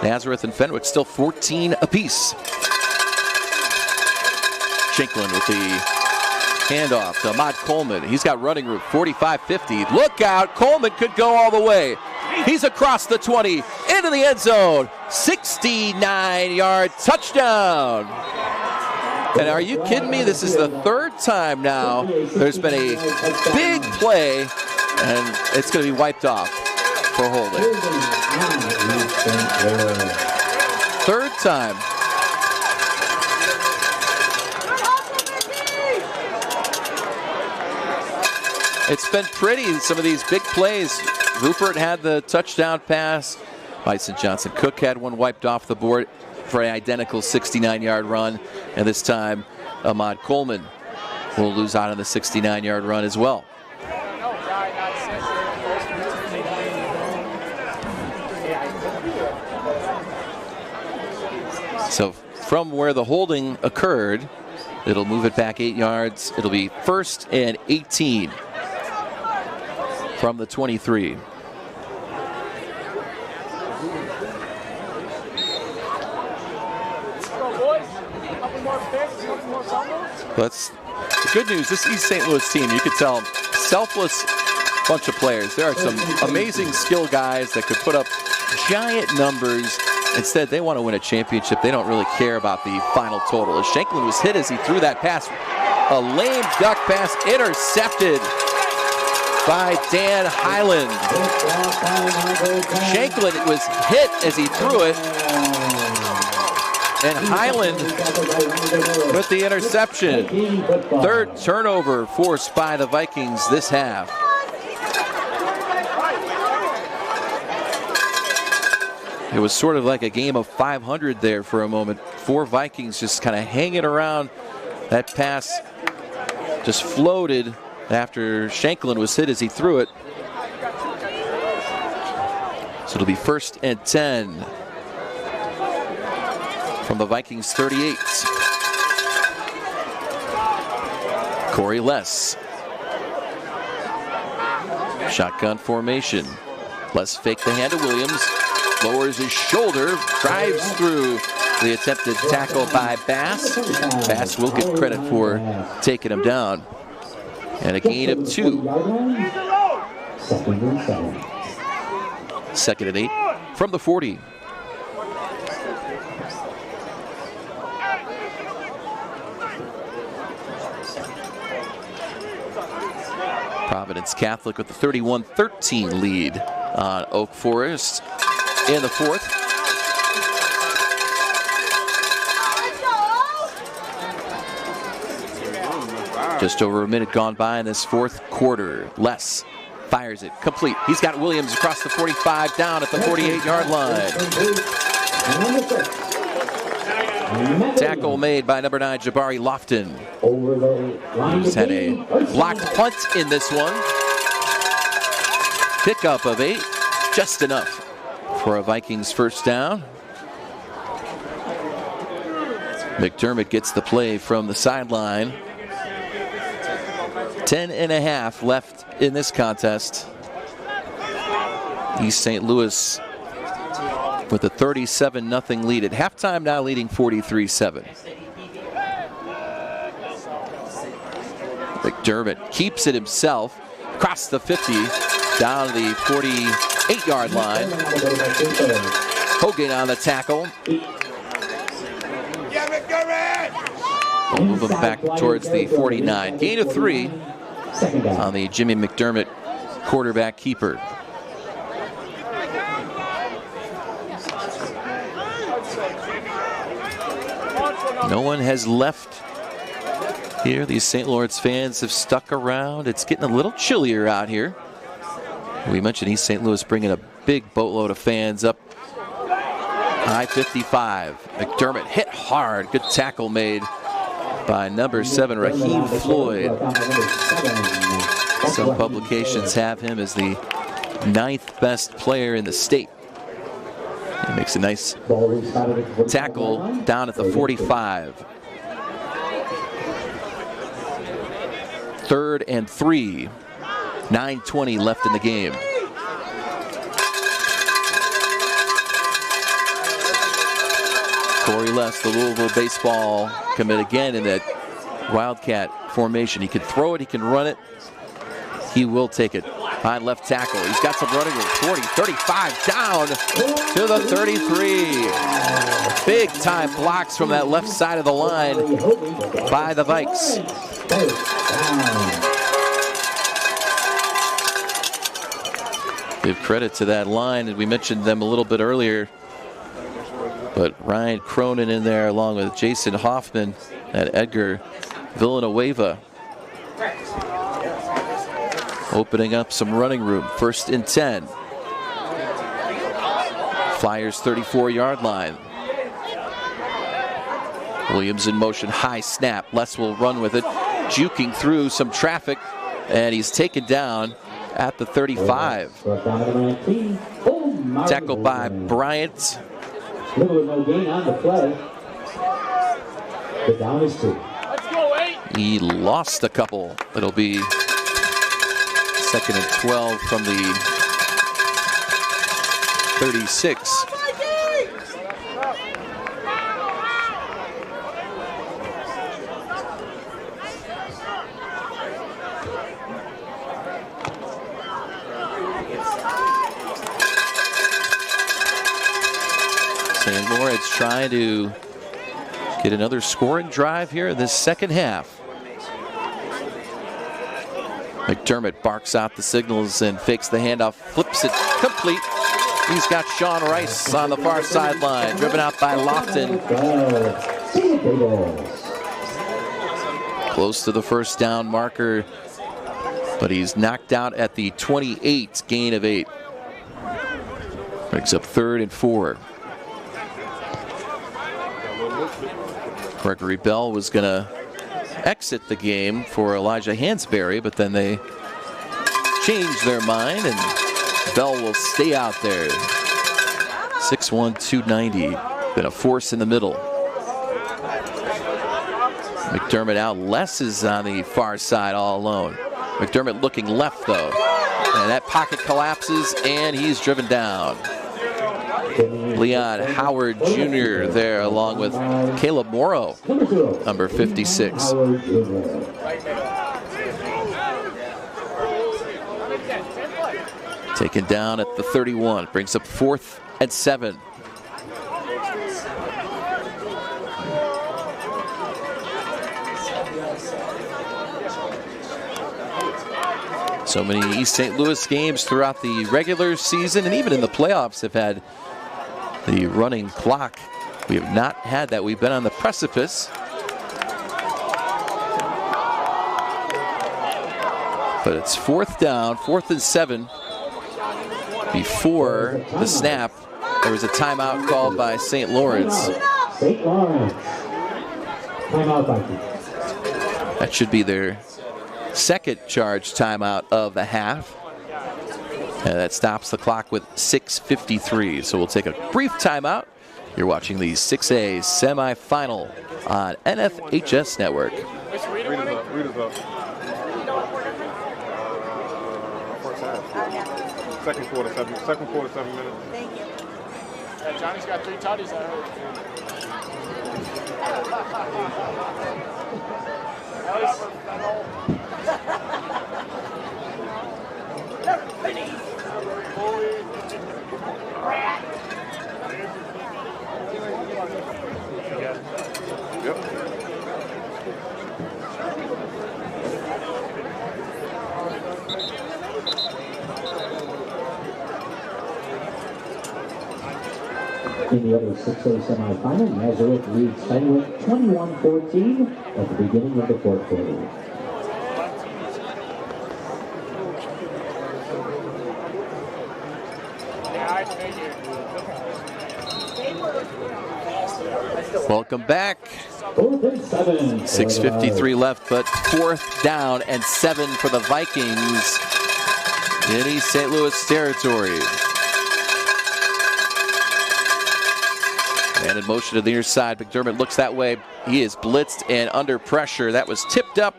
Speaker 5: Nazareth and Fenwick, still 14 apiece. Shinklin with the handoff to Ahmad Coleman. He's got running room, 45-50. Look out, Coleman could go all the way. He's across the 20, into the end zone. 69-yard touchdown. And are you kidding me? This is the 3rd time now there's been a big play, and it's going to be wiped off for holding. 3rd time. It's been pretty, some of these big plays. Rupert had the touchdown pass. Bison Johnson Cook had one wiped off the board for an identical 69-yard run, and this time Ahmad Coleman will lose out on the 69-yard run as well. So from where the holding occurred, it'll move it back 8 yards. It'll be 1st and 18 from the 23. That's the good news. This East St. Louis team, you could tell, selfless bunch of players. There are some amazing skill guys that could put up giant numbers. Instead, they want to win a championship. They don't really care about the final total. As Shanklin was hit as he threw that pass, a lame duck pass intercepted by Dan Highland. Shanklin was hit as he threw it, and Highland with the interception. 3rd turnover forced by the Vikings this half. It was sort of like a game of 500 there for a moment. 4 Vikings just kind of hanging around. That pass just floated after Shanklin was hit as he threw it. So it'll be 1st and 10 from the Vikings 38. Corey Less. Shotgun formation. Less fake the hand to Williams. Lowers his shoulder, drives through the attempted tackle by Bass. Bass will get credit for taking him down. And a gain of 2. 2nd and 8 from the 40. Providence Catholic with the 31-13 lead on Oak Forest in the 4th. Just over a minute gone by in this 4th quarter. Less fires it complete. He's got Williams across the 45, down at the 48-yard line. Tackle made by number 9, Jabari Lofton. He's had a blocked punt in this one. Pickup of 8, just enough for a Vikings 1st down. McDermott gets the play from the sideline. 10.5 left in this contest. East St. Louis with a 37-0 lead at halftime, now leading 43-7. McDermott keeps it himself, across the 50, down to the 48-yard line. Hogan on the tackle. We'll move him back towards the 49. Gain of 3 on the Jimmy McDermott quarterback keeper. No one has left here. These St. Lawrence fans have stuck around. It's getting a little chillier out here. We mentioned East St. Louis bringing a big boatload of fans up I-55. McDermott hit hard. Good tackle made by number 7, Raheem Floyd. Some publications have him as the 9th best player in the state. He makes a nice tackle down at the 45. 3rd and 3. 9:20 left in the game. Corey Less, the Louisville baseball commit again in that Wildcat formation. He can throw it, he can run it. He will take it. High left tackle. He's got some running room. 40, 35, down to the 33. Big time blocks from that left side of the line by the Vikes. Give credit to that line, and we mentioned them a little bit earlier. But Ryan Cronin in there along with Jason Hoffman and Edgar Villanueva. Opening up some running room. 1st and 10. Flyers 34-yard line. Williams in motion, high snap. Les will run with it, juking through some traffic, and he's taken down at the 35. Tackled by Bryant.
Speaker 1: No gain on the play. The down is 2.
Speaker 5: He lost a couple. It'll be 2nd and 12 from the 36. St. Laurence trying to get another scoring drive here in this second half. McDermott barks out the signals and fakes the handoff, flips it complete. He's got Sean Rice on the far sideline, driven out by Lofton. Close to the first down marker, but he's knocked out at the 28, gain of 8. Brings up 3rd and 4. Gregory Bell was going to exit the game for Elijah Hansberry, but then they changed their mind, and Bell will stay out there. 6'1", 290. Been a force in the middle. McDermott out. Les is on the far side all alone. McDermott looking left, though. And that pocket collapses, and he's driven down. Leon Howard Jr. there, along with Caleb Morrow, number 56. Taken down at the 31. Brings up 4th and 7. So many East St. Louis games throughout the regular season and even in the playoffs have had the running clock. We have not had that. We've been on the precipice. But it's 4th down, 4th and 7. Before the snap, there was a timeout called by St. Lawrence.
Speaker 1: St. Lawrence. Timeout by
Speaker 5: That should be their second charge timeout of the half. And that stops the clock with 6:53. So we'll take a brief timeout. You're watching the 6A semifinal on NFHS Network.
Speaker 4: Read up. First half. Second quarter, 7 minutes.
Speaker 7: Thank you.
Speaker 2: Yeah, Johnny's got 3 tutties, I
Speaker 1: In the other 6A semifinal, Nazareth leads Fenwick 21-14 at the beginning of the 4th quarter.
Speaker 5: Welcome back.
Speaker 1: 4th and 7.
Speaker 5: 6:53 left, but 4th down and 7 for the Vikings in East St. Louis territory. And in motion to the near side, McDermott looks that way. He is blitzed and under pressure. That was tipped up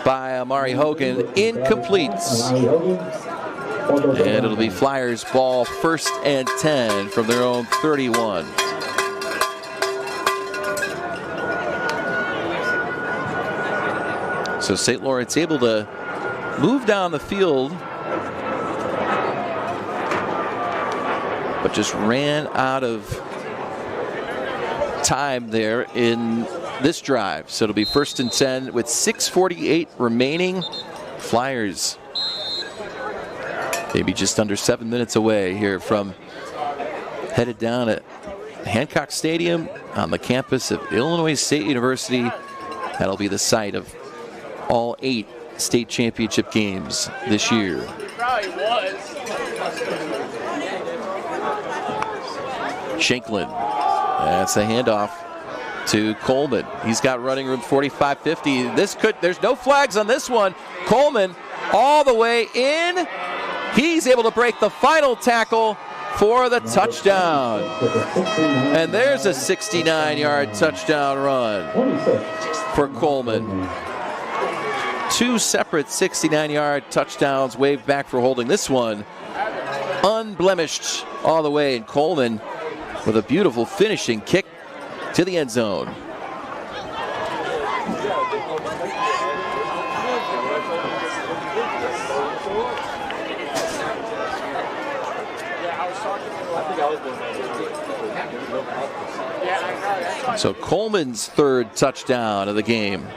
Speaker 5: by Amari Hogan. Incomplete. And it'll be Flyers ball, 1st and 10 from their own 31. So St. Lawrence able to move down the field, but just ran out of time there in this drive. So it'll be 1st and 10 with 6:48 remaining. Flyers maybe just under 7 minutes away here from headed down at Hancock Stadium on the campus of Illinois State University. That'll be the site of all 8 state championship games this year.
Speaker 2: probably was.
Speaker 5: Shanklin. That's a handoff to Coleman. He's got running room 45-50. There's no flags on this one. Coleman all the way in. He's able to break the final tackle for the touchdown. And there's a 69-yard touchdown run for Coleman. 2 separate 69-yard touchdowns waved back for holding. This one unblemished all the way, and Coleman with a beautiful finishing kick to the end zone. So Coleman's 3rd touchdown of the game.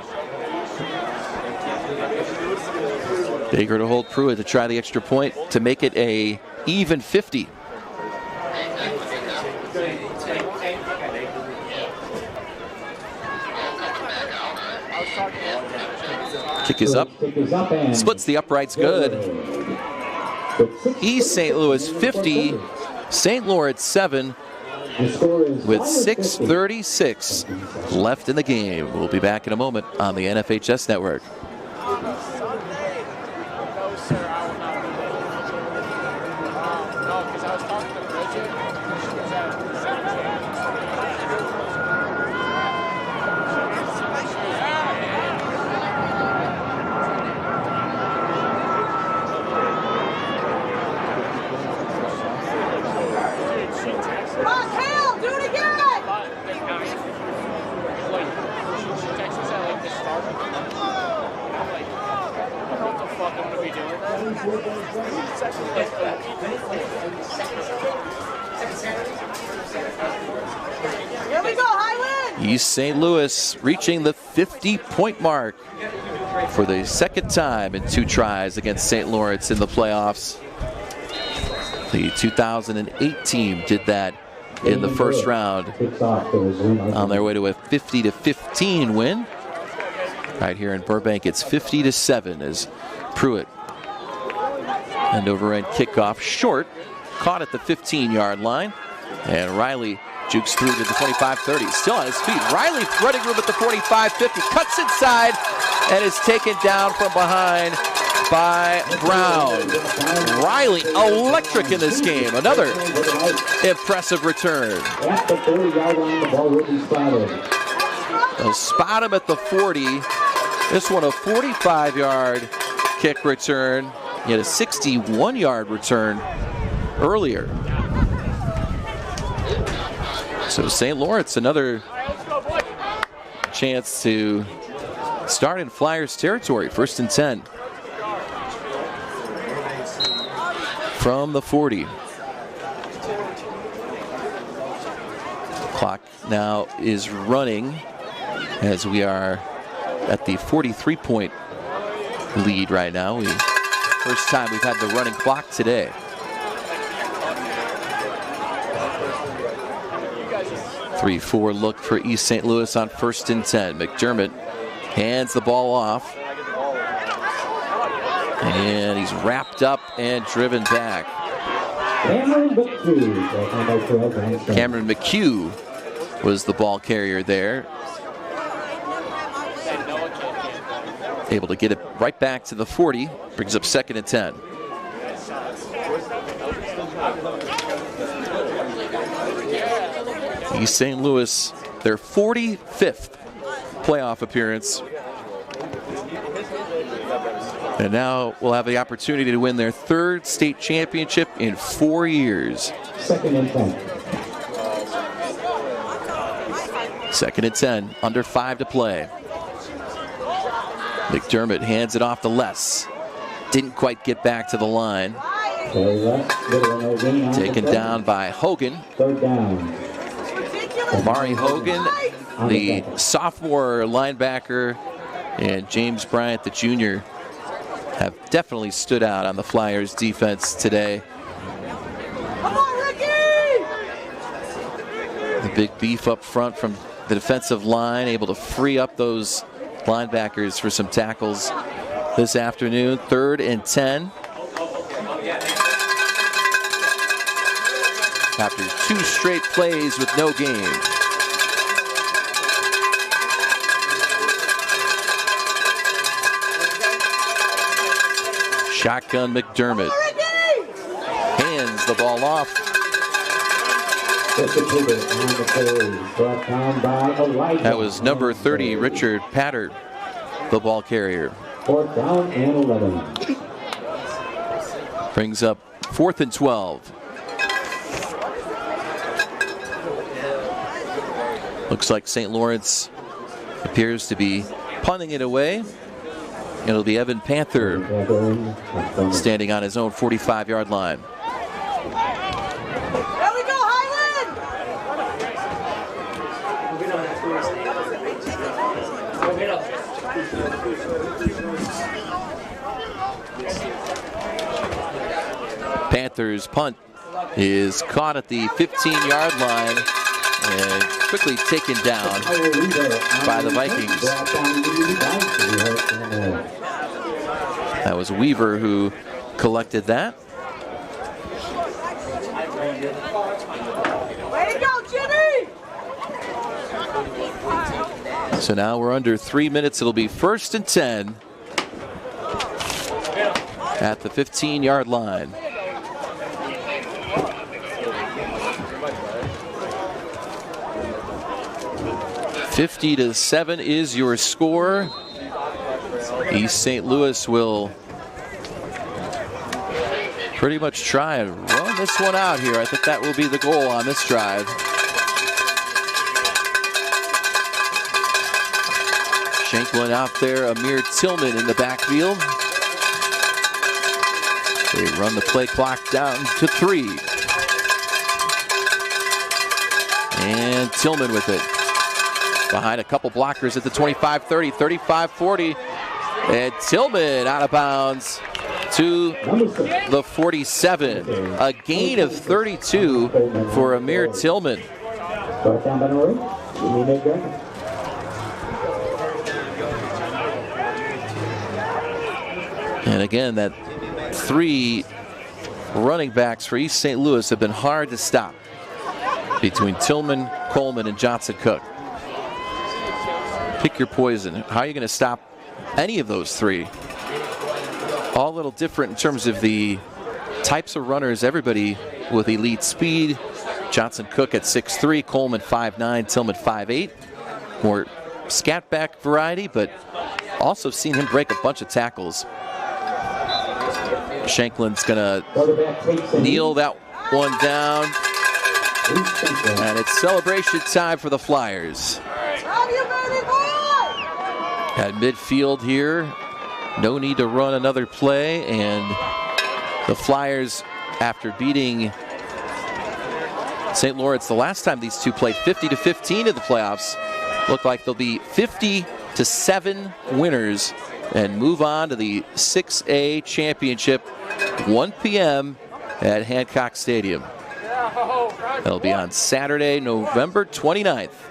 Speaker 5: Baker to hold Pruitt to try the extra point to make it a even 50. Kick is up. Splits the uprights good. East St. Louis 50, St. Lawrence 7 with 6:36 left in the game. We'll be back in a moment on the NFHS Network.
Speaker 7: Here we go, Highland!
Speaker 5: East St. Louis reaching the 50-point mark for the 2nd time in 2 tries against St. Lawrence in the playoffs. The 2008 team did that in the first round on their way to a 50-15 win. Right here in Burbank, it's 50-7 as Pruitt. End over end kickoff short, caught at the 15-yard line, and Riley jukes through to the 25-30. Still on his feet. Riley running room at the 45-50, cuts inside, and is taken down from behind by Brown. Riley electric in this game. Another impressive return.
Speaker 1: At the 40-yard line, the ball will be spotted.
Speaker 5: They'll spot him at the 40. This one a 45-yard kick return. He had a 61-yard return earlier. So St. Lawrence, another chance to start in Flyers territory. 1st and 10. From the 40. Clock now is running as we are at the 43-point lead right now. First time we've had the running clock today. Three, 4 look for East St. Louis on 1st and 10. McDermott hands the ball off. And he's wrapped up and driven back. Cameron McHugh was the ball carrier there. Able to get it right back to the 40. Brings up 2nd and 10. East St. Louis, their 45th playoff appearance. And now we'll have the opportunity to win their 3rd state championship in 4 years.
Speaker 1: 2nd and 10.
Speaker 5: 2nd and 10, under 5 to play. McDermott hands it off to Les. Didn't quite get back to the line. Taken down by Hogan.
Speaker 1: 3rd down.
Speaker 5: Amari Hogan, the sophomore linebacker, and James Bryant, the junior, have definitely stood out on the Flyers defense today.
Speaker 7: Come on, Ricky!
Speaker 5: The big beef up front from the defensive line, able to free up those linebackers for some tackles this afternoon. 3rd and 10. after 2 straight plays with no gain. Shotgun McDermott hands the ball off. That was number 30, Richard Patter, the ball carrier.
Speaker 1: 4th down and 11.
Speaker 5: Brings up 4th and 12. Looks like St. Lawrence appears to be punting it away. It'll be Evan Panther standing on his own 45-yard line. Panthers punt is caught at the 15-yard line and quickly taken down by the Vikings. That was Weaver who collected that.
Speaker 7: Way to go, Jimmy!
Speaker 5: So now we're under 3 minutes. It'll be 1st and 10 at the 15-yard line. (50-7) is your score. East St. Louis will pretty much try and run this one out here. I think that will be the goal on this drive. Shanklin out there, Amir Tillman in the backfield. They run the play clock down to 3. And Tillman with it. Behind a couple blockers at the 25-30, 35-40. And Tillman out of bounds to the 47. A gain of 32 for Amir Tillman. And again, that 3 running backs for East St. Louis have been hard to stop between Tillman, Coleman, and Johnson Cook. Pick your poison. How are you going to stop any of those 3? All a little different in terms of the types of runners. Everybody with elite speed. Johnson Cook at 6'3", Coleman 5'9", Tillman 5'8". More scat back variety, but also seen him break a bunch of tackles. Shanklin's gonna kneel that one down. And it's celebration time for the Flyers. At midfield here, no need to run another play, and the Flyers, after beating St. Lawrence the last time these two played 50-15 in the playoffs, look like they'll be 50-7 winners and move on to the 6A championship, 1 p.m. at Hancock Stadium. That'll be on Saturday, November 29th.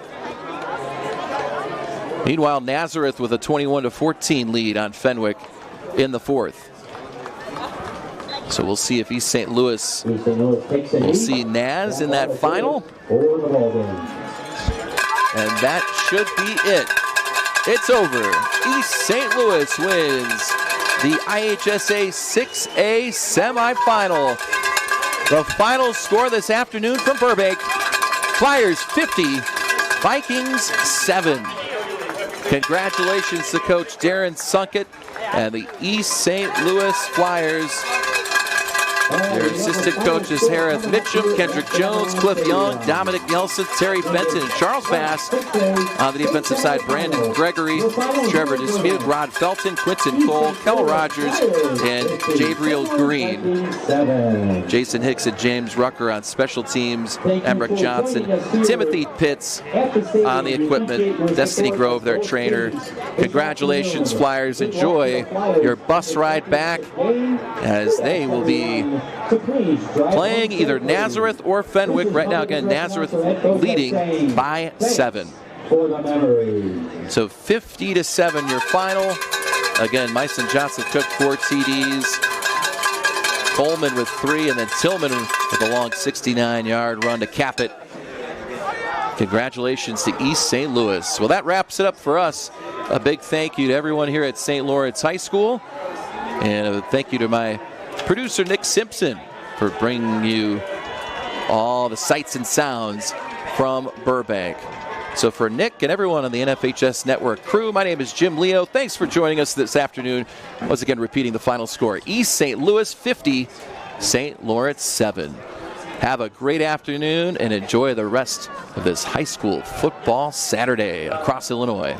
Speaker 5: Meanwhile, Nazareth with a 21-14 lead on Fenwick in the 4th. So we'll see if East St. Louis will see Naz in that final. And that should be it. It's over. East St. Louis wins the IHSA 6A semifinal. The final score this afternoon from Burbank: Flyers 50, Vikings 7. Congratulations to Coach Darren Sunkett and the East St. Louis Flyers. Their assistant coaches Harith Mitchum, Kendrick Jones, Cliff Young, Dominic Nelson, Terry Fenton, and Charles Bass. On the defensive side, Brandon Gregory, Trevor Dispute, Rod Felton, Quinton Cole, Kel Rogers, and Gabriel Green. Jason Hicks and James Rucker on special teams, Emmerich Johnson, Timothy Pitts on the equipment, Destiny Grove, their trainer. Congratulations, Flyers. Enjoy your bus ride back, as they will be playing either Nazareth or Fenwick. Right now, again, Nazareth leading by 7. So 50-7 your final. Again, Myson Johnson Cook 4 TDs. Coleman with 3, and then Tillman with a long 69-yard run to cap it. Congratulations to East St. Louis. Well, that wraps it up for us. A big thank you to everyone here at St. Laurence High School. And a thank you to my producer, Nick Simpson, for bringing you all the sights and sounds from Burbank. So for Nick and everyone on the NFHS Network crew, my name is Jim Leo. Thanks for joining us this afternoon. Once again, repeating the final score. East St. Louis 50, St. Lawrence 7. Have a great afternoon and enjoy the rest of this high school football Saturday across Illinois.